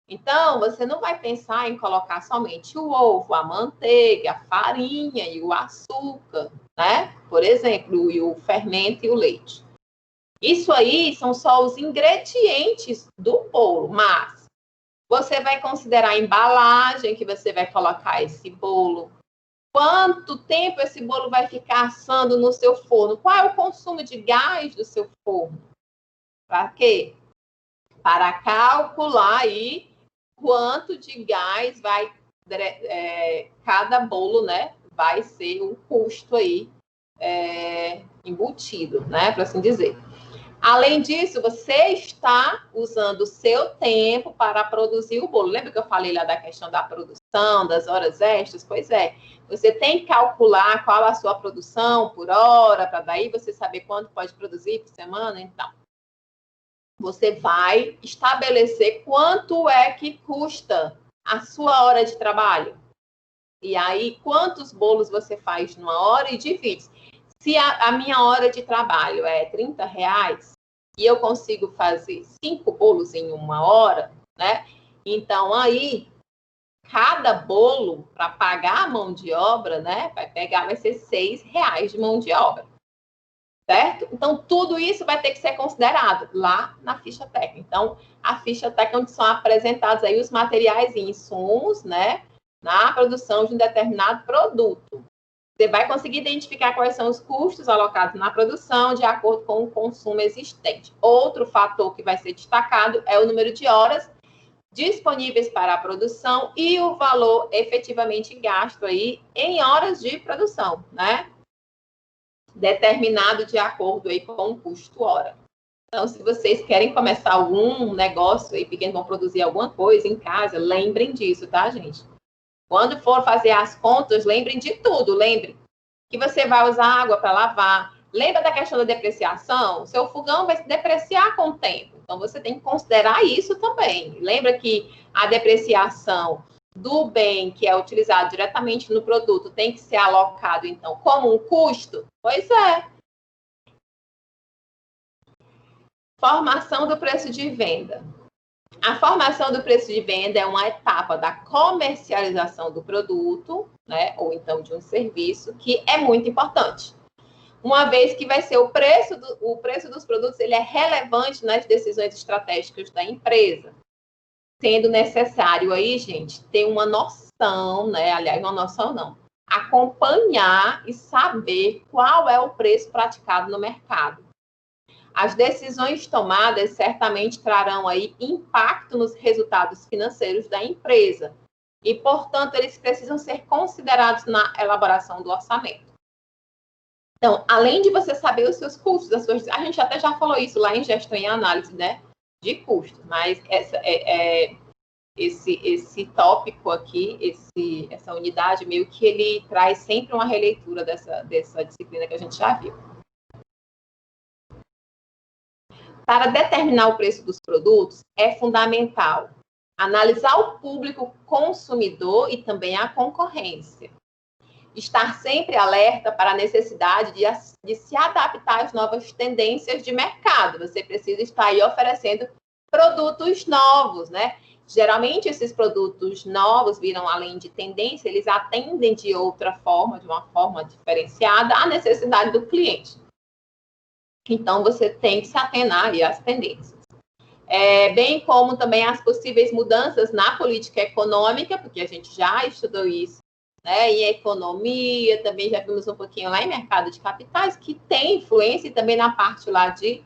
Então, você não vai pensar em colocar somente o ovo, a manteiga, a farinha e o açúcar, né? Por exemplo, e o fermento e o leite. Isso aí são só os ingredientes do bolo, mas você vai considerar a embalagem que você vai colocar esse bolo. Quanto tempo esse bolo vai ficar assando no seu forno? Qual é o consumo de gás do seu forno? Para quê? Para calcular aí quanto de gás vai cada bolo, né? Vai ser um custo aí embutido, né? Para assim dizer. Além disso, você está usando o seu tempo para produzir o bolo. Lembra que eu falei lá da questão da produção, das horas extras? Pois é. Você tem que calcular qual a sua produção por hora, para daí você saber quanto pode produzir por semana. Então, você vai estabelecer quanto é que custa a sua hora de trabalho. E aí, quantos bolos você faz numa hora e divide. Se a minha hora de trabalho é R$30 e eu consigo fazer 5 bolos em 1 hora, né? Então, aí, cada bolo, para pagar a mão de obra, né? Vai ser R$6 de mão de obra. Certo? Então, tudo isso vai ter que ser considerado lá na ficha técnica. Então, a ficha técnica é onde são apresentados aí os materiais e insumos, né? Na produção de um determinado produto. Você vai conseguir identificar quais são os custos alocados na produção de acordo com o consumo existente. Outro fator que vai ser destacado é o número de horas disponíveis para a produção e o valor efetivamente gasto aí em horas de produção, né? Determinado de acordo aí com o custo hora. Então, se vocês querem começar algum negócio aí pequeno, vão produzir alguma coisa em casa, lembrem disso, tá, gente? Quando for fazer as contas, lembrem de tudo. Lembre que você vai usar água para lavar. Lembra da questão da depreciação? O seu fogão vai se depreciar com o tempo. Então, você tem que considerar isso também. Lembra que a depreciação do bem que é utilizado diretamente no produto tem que ser alocado, então, como um custo? Pois é. Formação do preço de venda. A formação do preço de venda é uma etapa da comercialização do produto, né, ou então de um serviço, que é muito importante. Uma vez que vai ser o preço dos produtos, ele é relevante nas decisões estratégicas da empresa. Sendo necessário aí, gente, ter uma noção, né, aliás, uma noção não, acompanhar e saber qual é o preço praticado no mercado. As decisões tomadas certamente trarão aí impacto nos resultados financeiros da empresa e, portanto, eles precisam ser considerados na elaboração do orçamento. Então, além de você saber os seus custos, a gente até já falou isso lá em gestão e análise, né, de custos, mas esse tópico aqui, essa unidade, meio que ele traz sempre uma releitura dessa disciplina que a gente já viu. Para determinar o preço dos produtos, é fundamental analisar o público consumidor e também a concorrência. Estar sempre alerta para a necessidade de se adaptar às novas tendências de mercado. Você precisa estar aí oferecendo produtos novos, né? Geralmente, esses produtos novos viram, além de tendência, eles atendem de outra forma, de uma forma diferenciada, à necessidade do cliente. Então, você tem que se atenar aí às tendências. Bem como também as possíveis mudanças na política econômica, porque a gente já estudou isso, né? Em economia, também já vimos um pouquinho lá em mercado de capitais, que tem influência, e também na parte lá de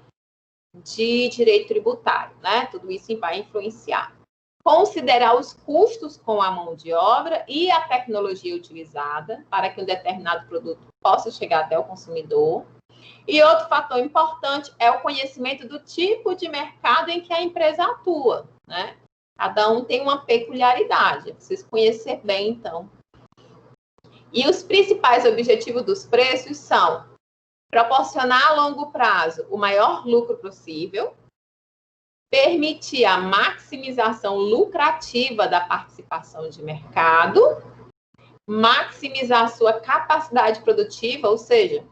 direito tributário, né? Tudo isso vai influenciar. Considerar os custos com a mão de obra e a tecnologia utilizada para que um determinado produto possa chegar até o consumidor. E outro fator importante é o conhecimento do tipo de mercado em que a empresa atua, né? Cada um tem uma peculiaridade, precisa conhecer bem, então. E os principais objetivos dos preços são proporcionar a longo prazo o maior lucro possível, permitir a maximização lucrativa da participação de mercado, maximizar a sua capacidade produtiva, ou seja,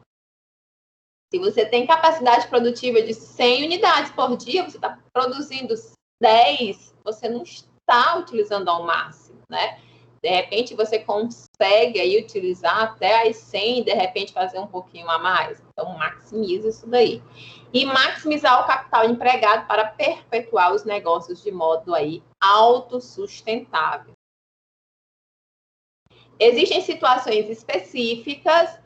se você tem capacidade produtiva de 100 unidades por dia, você está produzindo 10, você não está utilizando ao máximo, né? De repente, você consegue aí utilizar até as 100, de repente, fazer um pouquinho a mais. Então, maximiza isso daí. E maximizar o capital empregado para perpetuar os negócios de modo aí autossustentável. Existem situações específicas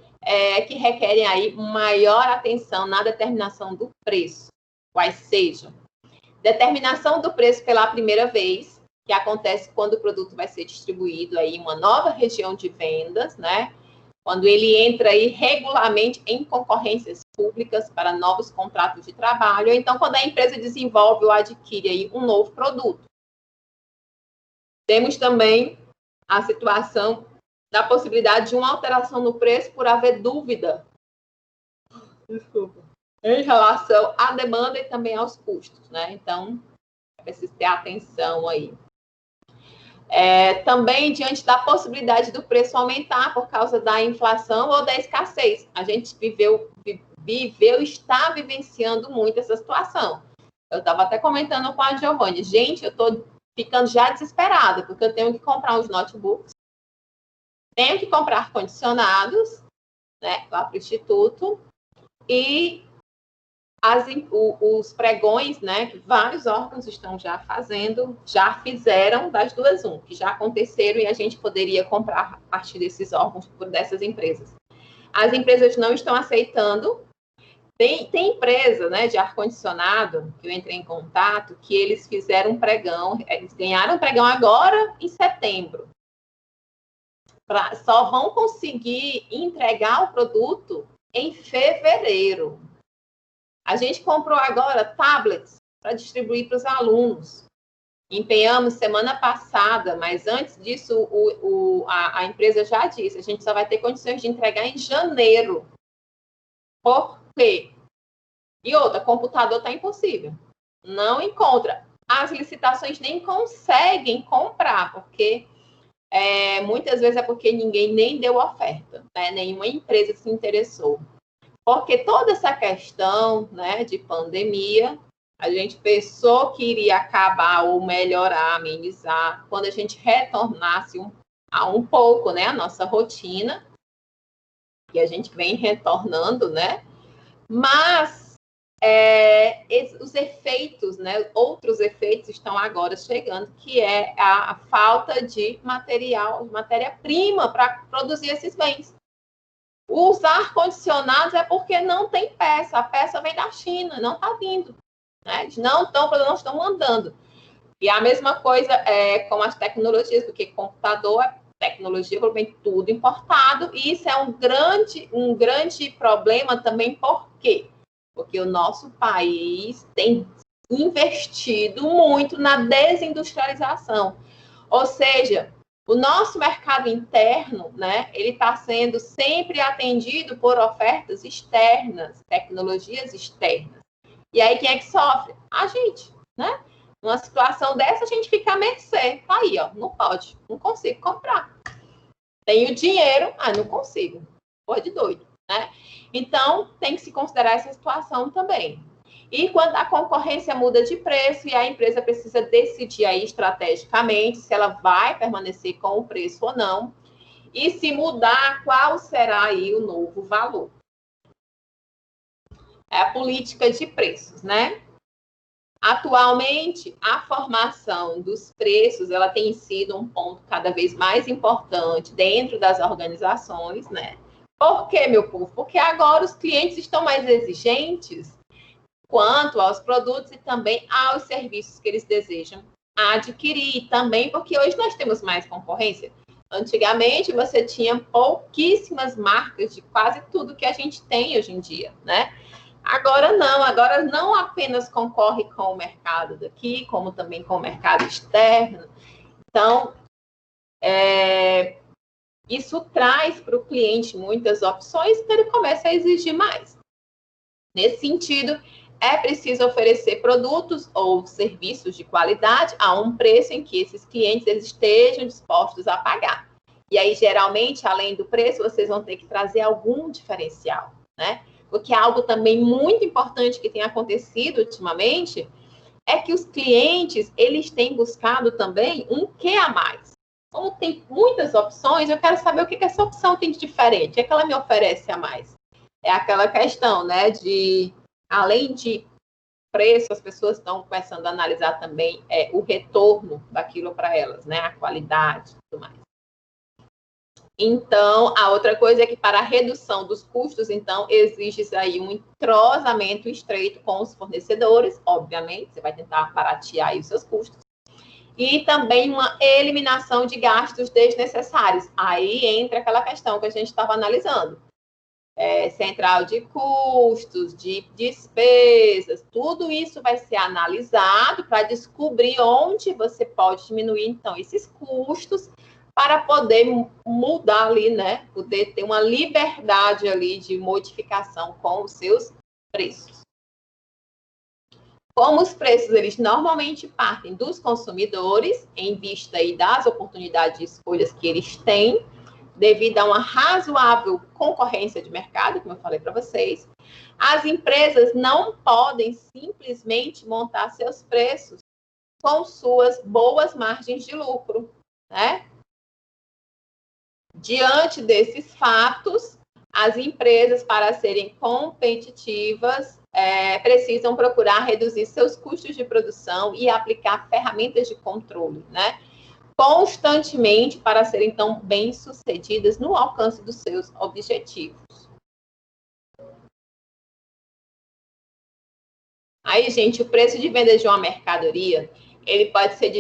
que requerem aí maior atenção na determinação do preço. Quais sejam? Determinação do preço pela primeira vez, que acontece quando o produto vai ser distribuído aí em uma nova região de vendas, né? Quando ele entra aí regularmente em concorrências públicas para novos contratos de trabalho, ou então quando a empresa desenvolve ou adquire aí um novo produto. Temos também a situação da possibilidade de uma alteração no preço por haver dúvida. Em relação à demanda e também aos custos, né? Então, é preciso ter atenção aí. Também diante da possibilidade do preço aumentar por causa da inflação ou da escassez. A gente está vivenciando muito essa situação. Eu estava até comentando com a Giovanni, gente, eu estou ficando já desesperada, porque eu tenho que comprar uns notebooks, tenho que comprar ar-condicionados, né, lá para o Instituto, e os pregões, né, que vários órgãos estão já fazendo, já fizeram das duas que já aconteceram e a gente poderia comprar a partir desses órgãos, dessas empresas. As empresas não estão aceitando. Tem empresa, né, de ar-condicionado, que eu entrei em contato, que eles fizeram um pregão, eles ganharam um pregão agora em setembro. Só vão conseguir entregar o produto em fevereiro. A gente comprou agora tablets para distribuir para os alunos. Empenhamos semana passada, mas antes disso a empresa já disse, a gente só vai ter condições de entregar em janeiro. Por quê? E outra, computador está impossível. Não encontra. As licitações nem conseguem comprar, porque muitas vezes é porque ninguém nem deu oferta, né? Nenhuma empresa se interessou. Porque toda essa questão, né, de pandemia, a gente pensou que iria acabar ou melhorar, amenizar, quando a gente retornasse um pouco, né, a nossa rotina, que a gente vem retornando, né? Mas os efeitos, né, outros efeitos estão agora chegando, que é a falta de matéria-prima para produzir esses bens. Os ar-condicionados é porque não tem peça. A peça vem da China, não está vindo. Né? Eles não estão mandando. E a mesma coisa com as tecnologias, porque computador é tecnologia, vem tudo importado. E isso é um grande problema também. Por quê? Porque o nosso país tem investido muito na desindustrialização. Ou seja, o nosso mercado interno, né, ele está sendo sempre atendido por ofertas externas, tecnologias externas. E aí, quem é que sofre? A gente, né? Numa situação dessa, a gente fica à mercê. Tá aí, ó, não pode, não consigo comprar. Tenho dinheiro, mas não consigo. Porra de doido, né? Então, tem que se considerar essa situação também. E quando a concorrência muda de preço e a empresa precisa decidir aí estrategicamente se ela vai permanecer com o preço ou não, e se mudar, qual será aí o novo valor. É a política de preços, né? Atualmente, a formação dos preços, ela tem sido um ponto cada vez mais importante dentro das organizações, né? Por quê, meu povo? Porque agora os clientes estão mais exigentes quanto aos produtos e também aos serviços que eles desejam adquirir. Também porque hoje nós temos mais concorrência. Antigamente, você tinha pouquíssimas marcas de quase tudo que a gente tem hoje em dia, né? Agora não apenas concorre com o mercado daqui, como também com o mercado externo. Então, isso traz para o cliente muitas opções, então ele começa a exigir mais. Nesse sentido, é preciso oferecer produtos ou serviços de qualidade a um preço em que esses clientes estejam dispostos a pagar. E aí, geralmente, além do preço, vocês vão ter que trazer algum diferencial, né? Porque algo também muito importante que tem acontecido ultimamente é que os clientes, eles têm buscado também um quê a mais. Como tem muitas opções, eu quero saber o que essa opção tem de diferente, o que ela me oferece a mais. É aquela questão, né, de além de preço, as pessoas estão começando a analisar também o retorno daquilo para elas, né? A qualidade e tudo mais. Então, a outra coisa é que para a redução dos custos, então, exige aí um entrosamento estreito com os fornecedores, obviamente, você vai tentar baratear aí os seus custos. E também uma eliminação de gastos desnecessários. Aí entra aquela questão que a gente estava analisando. Central de custos, de despesas, tudo isso vai ser analisado para descobrir onde você pode diminuir, então, esses custos para poder mudar ali, né? Poder ter uma liberdade ali de modificação com os seus preços. Como os preços, eles normalmente partem dos consumidores, em vista aí das oportunidades de escolhas que eles têm, devido a uma razoável concorrência de mercado, como eu falei para vocês, as empresas não podem simplesmente montar seus preços com suas boas margens de lucro, né? Diante desses fatos, as empresas, para serem competitivas, precisam procurar reduzir seus custos de produção e aplicar ferramentas de controle, né? Constantemente para serem, então, bem-sucedidas no alcance dos seus objetivos. Aí, gente, o preço de venda de uma mercadoria, ele pode ser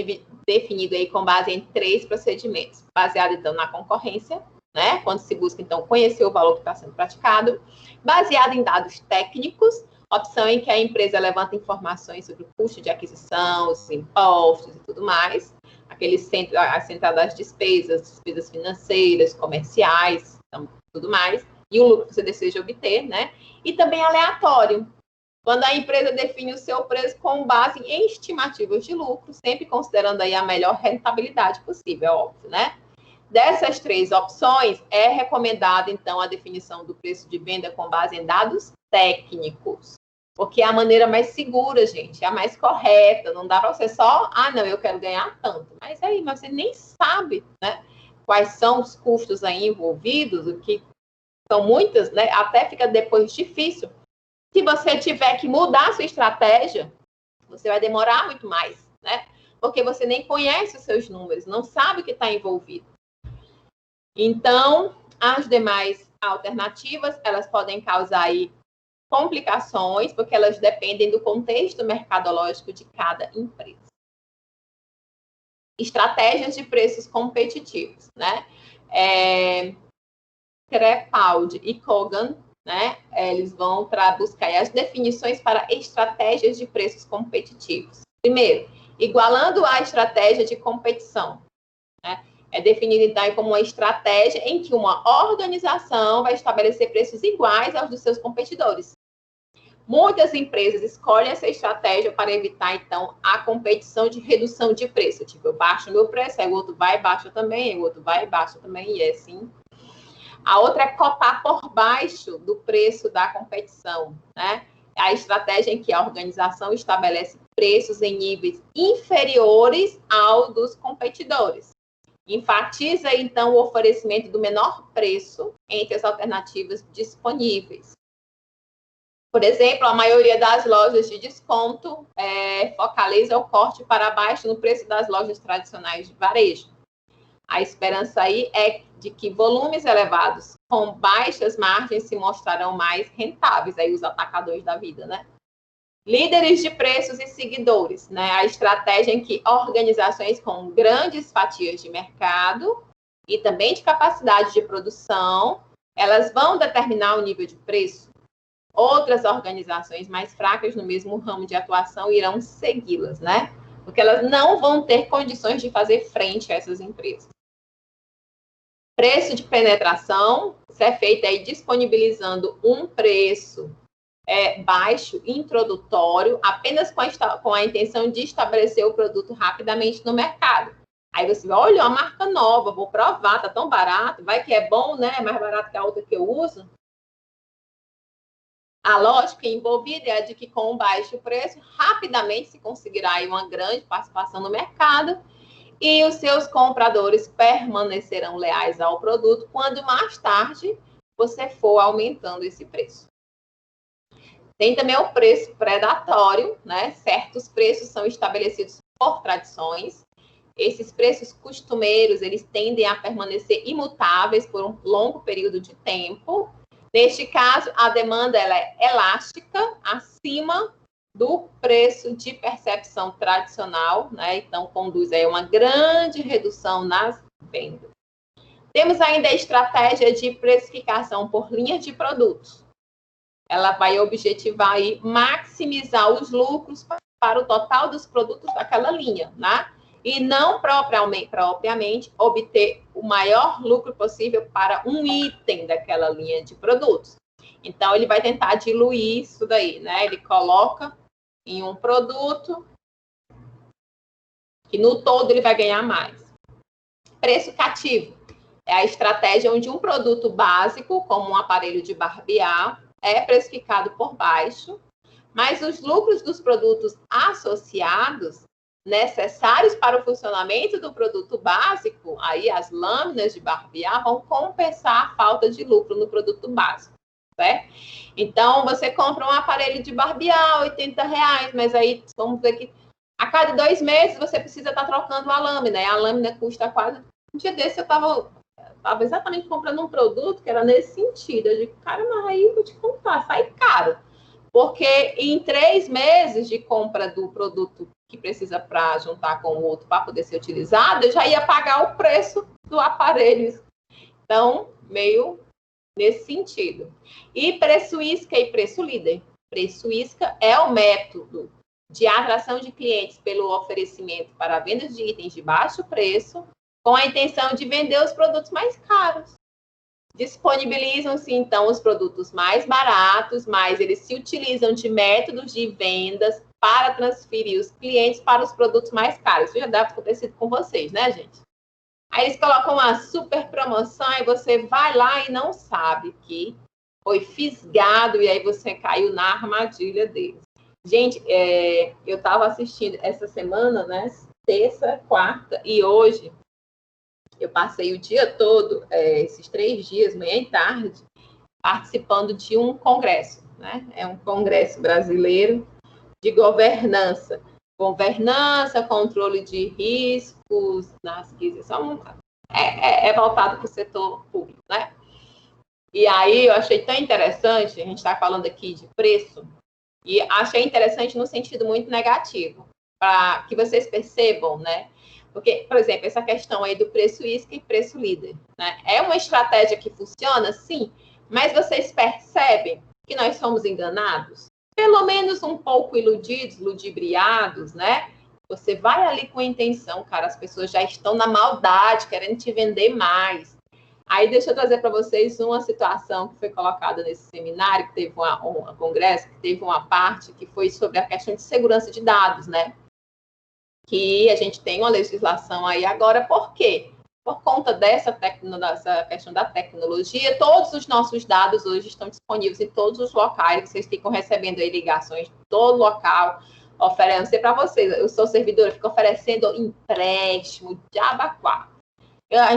definido aí com base em 3 procedimentos, baseado, então, na concorrência, né? Quando se busca, então, conhecer o valor que está sendo praticado, baseado em dados técnicos, opção em que a empresa levanta informações sobre o custo de aquisição, os impostos e tudo mais, a central das despesas financeiras, comerciais, então, tudo mais, e o lucro que você deseja obter, né? E também aleatório, quando a empresa define o seu preço com base em estimativas de lucro, sempre considerando aí a melhor rentabilidade possível, é óbvio, né? Dessas 3 opções, é recomendada, então, a definição do preço de venda com base em dados técnicos, porque é a maneira mais segura, gente, é a mais correta. Não dá para você só, não, eu quero ganhar tanto. Mas aí, você nem sabe, né, quais são os custos aí envolvidos, o que são muitas, né, até fica depois difícil. Se você tiver que mudar a sua estratégia, você vai demorar muito mais, né? Porque você nem conhece os seus números, não sabe o que está envolvido. Então, as demais alternativas, elas podem causar aí complicações, porque elas dependem do contexto mercadológico de cada empresa. Estratégias de preços competitivos, né? Crepaldi e Kogan, né? Eles vão buscar as definições para estratégias de preços competitivos. Primeiro, igualando a estratégia de competição, né? É definida, então, como uma estratégia em que uma organização vai estabelecer preços iguais aos dos seus competidores. Muitas empresas escolhem essa estratégia para evitar, então, a competição de redução de preço. Tipo, eu baixo o meu preço, aí o outro vai e baixa também, aí o outro vai e baixa também, e é assim. A outra é cotar por baixo do preço da competição, né? É a estratégia em que a organização estabelece preços em níveis inferiores ao dos competidores. Enfatiza, então, o oferecimento do menor preço entre as alternativas disponíveis. Por exemplo, a maioria das lojas de desconto focaliza o corte para baixo no preço das lojas tradicionais de varejo. A esperança aí é de que volumes elevados com baixas margens se mostrarão mais rentáveis, aí os atacadores da vida, né? Líderes de preços e seguidores, né? A estratégia em que organizações com grandes fatias de mercado e também de capacidade de produção, elas vão determinar o nível de preço. Outras organizações mais fracas no mesmo ramo de atuação irão segui-las, né? Porque elas não vão ter condições de fazer frente a essas empresas. Preço de penetração, isso é feito aí disponibilizando um preço baixo, introdutório, apenas com a intenção de estabelecer o produto rapidamente no mercado. Aí você vai, olha, uma marca nova, vou provar, tá tão barato, vai que é bom, né? É mais barato que a outra que eu uso. A lógica envolvida é a de que com um baixo preço, rapidamente se conseguirá aí uma grande participação no mercado e os seus compradores permanecerão leais ao produto quando mais tarde você for aumentando esse preço. Tem também o preço predatório, né? Certos preços são estabelecidos por tradições. Esses preços costumeiros, eles tendem a permanecer imutáveis por um longo período de tempo. Neste caso, a demanda ela é elástica, acima do preço de percepção tradicional, né? Então, conduz a uma grande redução nas vendas. Temos ainda a estratégia de precificação por linhas de produtos. Ela vai objetivar aí maximizar os lucros para o total dos produtos daquela linha, né? E não propriamente obter o maior lucro possível para um item daquela linha de produtos. Então, ele vai tentar diluir isso daí, né? Ele coloca em um produto, que no todo ele vai ganhar mais. Preço cativo é a estratégia onde um produto básico, como um aparelho de barbear, é precificado por baixo, mas os lucros dos produtos associados, necessários para o funcionamento do produto básico, aí as lâminas de barbear, vão compensar a falta de lucro no produto básico, certo? Então, você compra um aparelho de barbear, R$80, mas aí, vamos dizer que a cada 2 meses você precisa estar trocando a lâmina, e a lâmina custa quase... Um dia desse eu estava exatamente comprando um produto que era nesse sentido. Eu digo, cara, mas aí vou te contar, sai caro. Porque em 3 meses de compra do produto que precisa para juntar com o outro para poder ser utilizado, eu já ia pagar o preço do aparelho. Então, meio nesse sentido. E preço isca e preço líder. Preço isca é o método de atração de clientes pelo oferecimento para vendas de itens de baixo preço, com a intenção de vender os produtos mais caros. Disponibilizam-se, então, os produtos mais baratos, mas eles se utilizam de métodos de vendas para transferir os clientes para os produtos mais caros. Isso já deve ter acontecido com vocês, né, gente? Aí eles colocam uma super promoção e você vai lá e não sabe que foi fisgado e aí você caiu na armadilha deles. Gente, eu estava assistindo essa semana, né? Terça, quarta e hoje, eu passei o dia todo, esses 3 dias, manhã e tarde, participando de um congresso, né? É um congresso brasileiro de governança. Governança, controle de riscos nas aquisições, é voltado para o setor público, né? E aí eu achei tão interessante, a gente está falando aqui de preço, e achei interessante no sentido muito negativo, para que vocês percebam, né? Porque, por exemplo, essa questão aí do preço isca e preço líder, né? É uma estratégia que funciona, sim, mas vocês percebem que nós somos enganados? Pelo menos um pouco iludidos, ludibriados, né? Você vai ali com a intenção, cara, as pessoas já estão na maldade, querendo te vender mais. Aí deixa eu trazer para vocês uma situação que foi colocada nesse seminário, que teve um congresso, que teve uma parte que foi sobre a questão de segurança de dados, né? Que a gente tem uma legislação aí agora, por quê? Por conta dessa questão da tecnologia, todos os nossos dados hoje estão disponíveis em todos os locais, vocês ficam recebendo aí ligações de todo local, oferecendo para vocês, eu sou servidora, fico oferecendo empréstimo, de abacuá.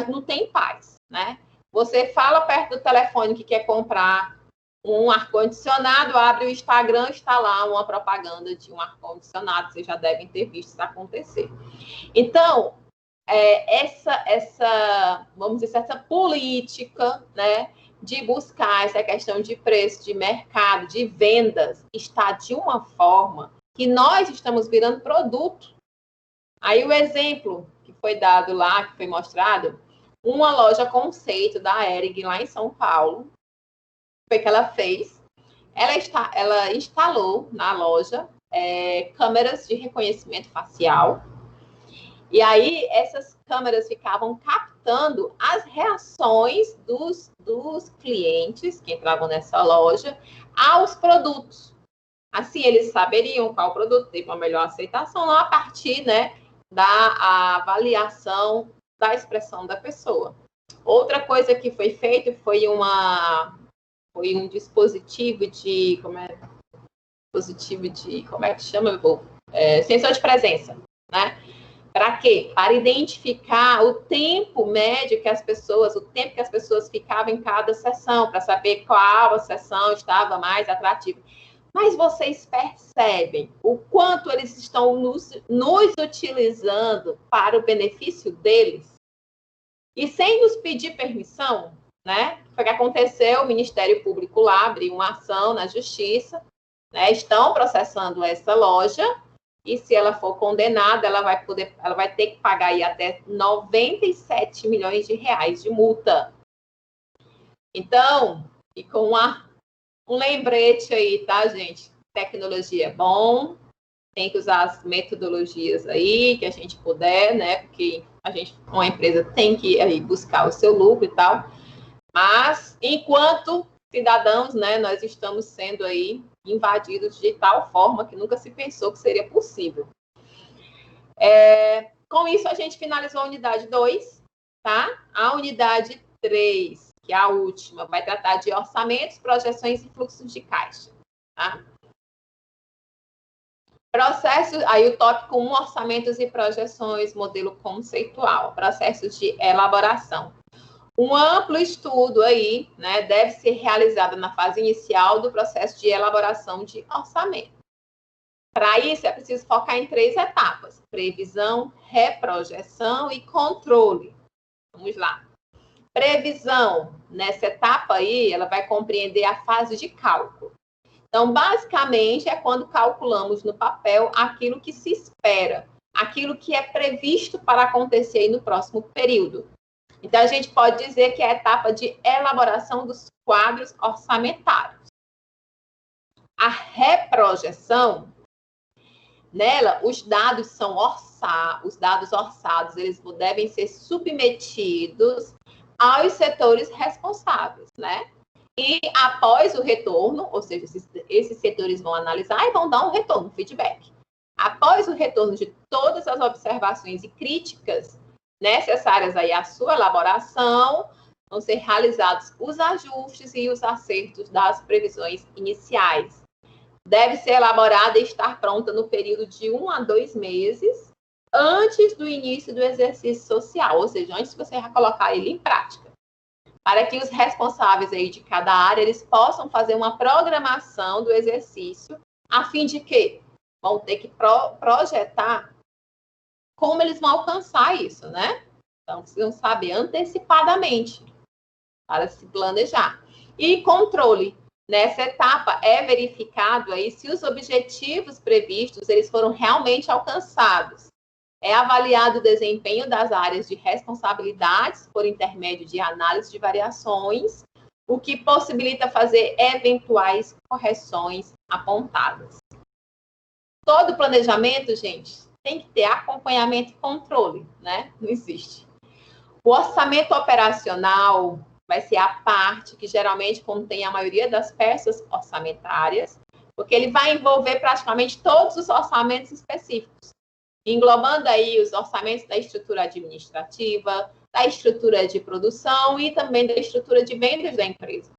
Não tem paz, né? Você fala perto do telefone que quer comprar um ar-condicionado, abre o Instagram, está lá uma propaganda de um ar-condicionado, vocês já devem ter visto isso acontecer. Então, vamos dizer, essa política, né, de buscar essa questão de preço, de mercado, de vendas, está de uma forma que nós estamos virando produto. Aí o exemplo que foi dado lá, que foi mostrado, uma loja conceito da Hering lá em São Paulo, foi que ela fez. Ela instalou na loja câmeras de reconhecimento facial. E aí, essas câmeras ficavam captando as reações dos clientes que entravam nessa loja aos produtos. Assim, eles saberiam qual produto teve uma melhor aceitação a partir, né, da avaliação da expressão da pessoa. Outra coisa que foi feito foi um dispositivo de... Como é que chama? Sensor de presença, né? Para quê? Para identificar o tempo médio que as pessoas ficavam em cada sessão, para saber qual a sessão estava mais atrativa. Mas vocês percebem o quanto eles estão nos utilizando para o benefício deles? E sem nos pedir permissão, né? Foi o que aconteceu, o Ministério Público lá abriu uma ação na Justiça, né? Estão processando essa loja, e se ela for condenada, ela vai ter que pagar aí até 97 milhões de reais de multa. Então, e com um lembrete aí, tá, gente? Tecnologia é bom, tem que usar as metodologias aí que a gente puder, né? Porque uma empresa tem que aí buscar o seu lucro e tal. Mas, enquanto cidadãos, né, nós estamos sendo aí invadidos de tal forma que nunca se pensou que seria possível. Com isso, a gente finalizou a unidade 2, tá? A unidade 3, que é a última, vai tratar de orçamentos, projeções e fluxos de caixa, tá? Processo, aí o tópico 1, orçamentos e projeções, modelo conceitual, processos de elaboração. Um amplo estudo aí, né, deve ser realizado na fase inicial do processo de elaboração de orçamento. Para isso, é preciso focar em 3 etapas: previsão, reprojeção e controle. Vamos lá. Previsão, nessa etapa aí, ela vai compreender a fase de cálculo. Então, basicamente, é quando calculamos no papel aquilo que se espera, aquilo que é previsto para acontecer aí no próximo período. Então, a gente pode dizer que é a etapa de elaboração dos quadros orçamentários. A reprojeção, nela, os dados são os dados orçados, eles devem ser submetidos aos setores responsáveis, né? E após o retorno, ou seja, esses setores vão analisar e vão dar um retorno, um feedback. Após o retorno de todas as observações e críticas necessárias aí à sua elaboração, vão ser realizados os ajustes e os acertos das previsões iniciais. Deve ser elaborada e estar pronta no período de 1 a 2 meses antes do início do exercício social, ou seja, antes de você colocar ele em prática, para que os responsáveis aí de cada área, eles possam fazer uma programação do exercício, a fim de que vão ter que projetar como eles vão alcançar isso, né? Então, precisam saber antecipadamente para se planejar. E controle. Nessa etapa, é verificado aí se os objetivos previstos, eles foram realmente alcançados. É avaliado o desempenho das áreas de responsabilidades por intermédio de análise de variações, o que possibilita fazer eventuais correções apontadas. Todo planejamento, gente, tem que ter acompanhamento e controle, né? Não existe. O orçamento operacional vai ser a parte que geralmente contém a maioria das peças orçamentárias, porque ele vai envolver praticamente todos os orçamentos específicos, englobando aí os orçamentos da estrutura administrativa, da estrutura de produção e também da estrutura de vendas da empresa.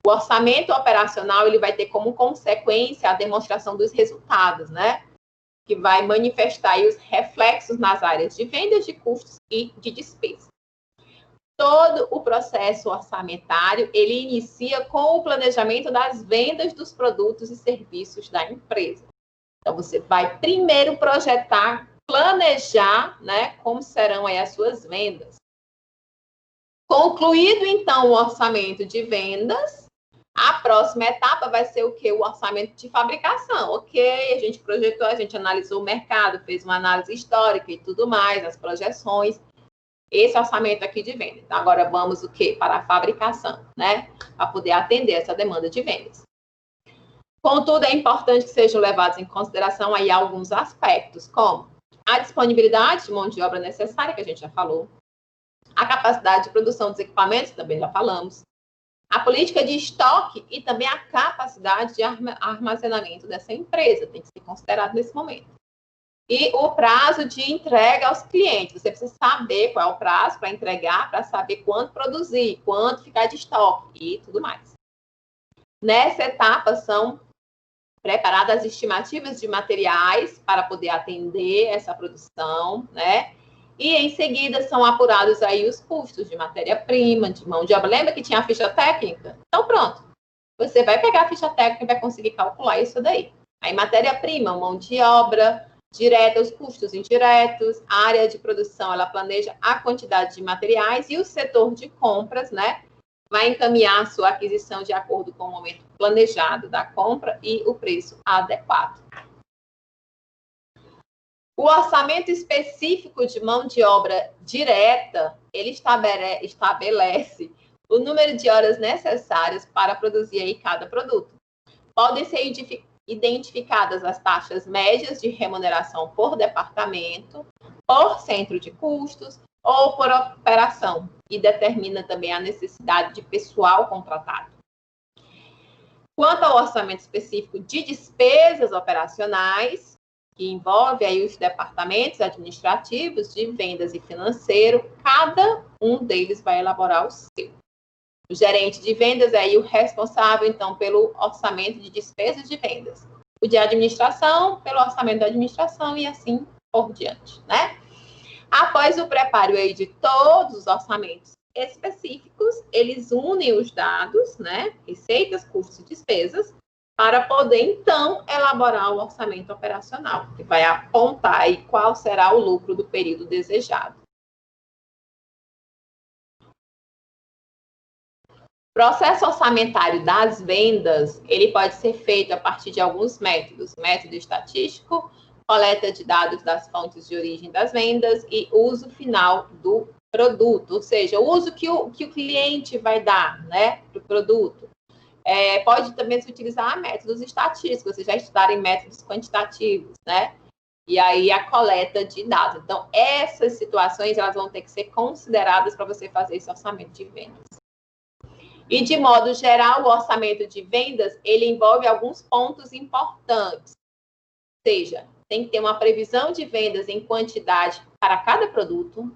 O orçamento operacional, ele vai ter como consequência a demonstração dos resultados, né? Que vai manifestar aí os reflexos nas áreas de vendas, de custos e de despesa. Todo o processo orçamentário, ele inicia com o planejamento das vendas dos produtos e serviços da empresa. Então, você vai primeiro projetar, planejar, né, como serão aí as suas vendas. Concluído, então, o orçamento de vendas, a próxima etapa vai ser o quê? O orçamento de fabricação. Ok, a gente projetou, a gente analisou o mercado, fez uma análise histórica e tudo mais, as projeções. Esse orçamento aqui de venda. Então, agora vamos o quê? Para a fabricação, né? Para poder atender essa demanda de vendas. Contudo, é importante que sejam levados em consideração aí alguns aspectos, como a disponibilidade de mão de obra necessária, que a gente já falou, a capacidade de produção dos equipamentos, também já falamos, a política de estoque e também a capacidade de armazenamento dessa empresa, tem que ser considerado nesse momento. E o prazo de entrega aos clientes. Você precisa saber qual é o prazo para entregar, para saber quanto produzir, quanto ficar de estoque e tudo mais. Nessa etapa, são preparadas as estimativas de materiais para poder atender essa produção, né? E, em seguida, são apurados aí os custos de matéria-prima, de mão de obra. Lembra que tinha a ficha técnica? Então, pronto. Você vai pegar a ficha técnica e vai conseguir calcular isso daí. Aí, matéria-prima, mão de obra direta, os custos indiretos, a área de produção, ela planeja a quantidade de materiais e o setor de compras, né, vai encaminhar a sua aquisição de acordo com o momento planejado da compra e o preço adequado. O orçamento específico de mão de obra direta, ele estabelece o número de horas necessárias para produzir aí cada produto. Podem ser identificadas as taxas médias de remuneração por departamento, por centro de custos ou por operação, e determina também a necessidade de pessoal contratado. Quanto ao orçamento específico de despesas operacionais, que envolve aí os departamentos administrativos, de vendas e financeiro, cada um deles vai elaborar o seu. O gerente de vendas é aí o responsável, então, pelo orçamento de despesas de vendas. O de administração, pelo orçamento da administração e assim por diante, né? Após o preparo aí de todos os orçamentos específicos, eles unem os dados, né? Receitas, custos e despesas, para poder, então, elaborar o orçamento operacional, que vai apontar aí qual será o lucro do período desejado. O processo orçamentário das vendas, ele pode ser feito a partir de alguns métodos. Método estatístico, coleta de dados das fontes de origem das vendas e uso final do produto, ou seja, o uso que o cliente vai dar, né, para o produto. Pode também se utilizar métodos estatísticos, vocês já estudaram métodos quantitativos, né? E aí a coleta de dados. Então, essas situações, elas vão ter que ser consideradas para você fazer esse orçamento de vendas. E, de modo geral, o orçamento de vendas, ele envolve alguns pontos importantes. Ou seja, tem que ter uma previsão de vendas em quantidade para cada produto,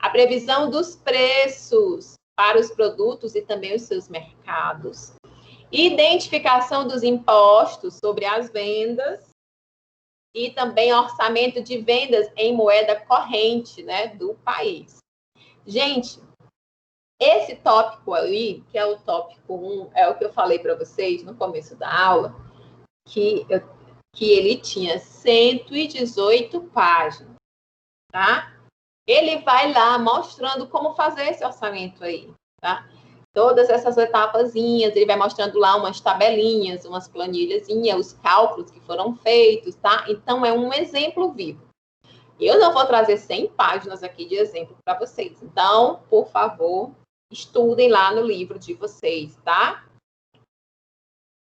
a previsão dos preços para os produtos e também os seus mercados, identificação dos impostos sobre as vendas e também orçamento de vendas em moeda corrente, né, do país. Gente, esse tópico ali, que é o tópico 1, é o que eu falei para vocês no começo da aula, que ele tinha 118 páginas, tá? Ele vai lá mostrando como fazer esse orçamento aí, tá? Todas essas etapazinhas, ele vai mostrando lá umas tabelinhas, umas planilhazinhas, os cálculos que foram feitos, tá? Então, é um exemplo vivo. Eu não vou trazer 100 páginas aqui de exemplo para vocês. Então, por favor, estudem lá no livro de vocês, tá?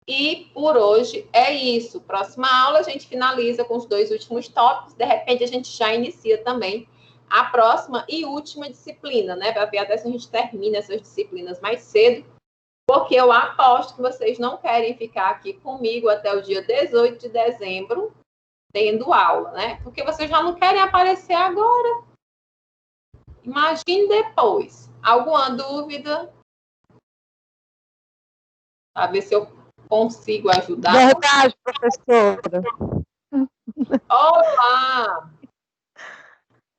E por hoje é isso. Próxima aula a gente finaliza com os 2 últimos tópicos. De repente a gente já inicia também a próxima e última disciplina, né? Para ver até se a gente termina essas disciplinas mais cedo. Porque eu aposto que vocês não querem ficar aqui comigo até o dia 18 de dezembro tendo aula, né? Porque vocês já não querem aparecer agora. Imagine depois. Alguma dúvida? Para ver se eu consigo ajudar. Verdade, professora. Olá!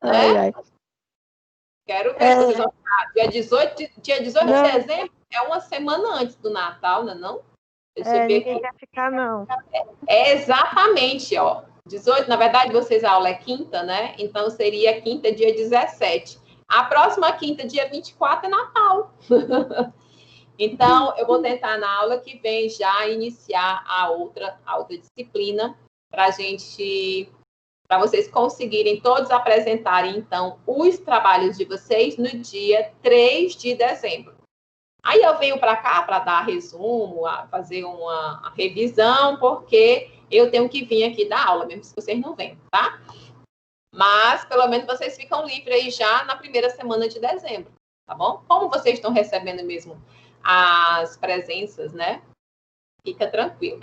Ai, ai. Quero ver se vocês vão ficar. Dia 18 de dezembro é uma semana antes do Natal, não é não? Deixa eu ver ninguém aqui. quer ficar, não. Exatamente, ó. 18, na verdade, vocês a aula é quinta, né? Então, seria quinta, dia 17. A próxima quinta, dia 24, é Natal. Então, eu vou tentar na aula que vem já iniciar a outra disciplina para vocês conseguirem todos apresentarem, então, os trabalhos de vocês no dia 3 de dezembro. Aí eu venho para cá para dar resumo, fazer uma revisão, porque eu tenho que vir aqui dar aula, mesmo se vocês não vêm, tá? Mas, pelo menos, vocês ficam livres aí já na primeira semana de dezembro, tá bom? Como vocês estão recebendo mesmo as presenças, né? Fica tranquilo.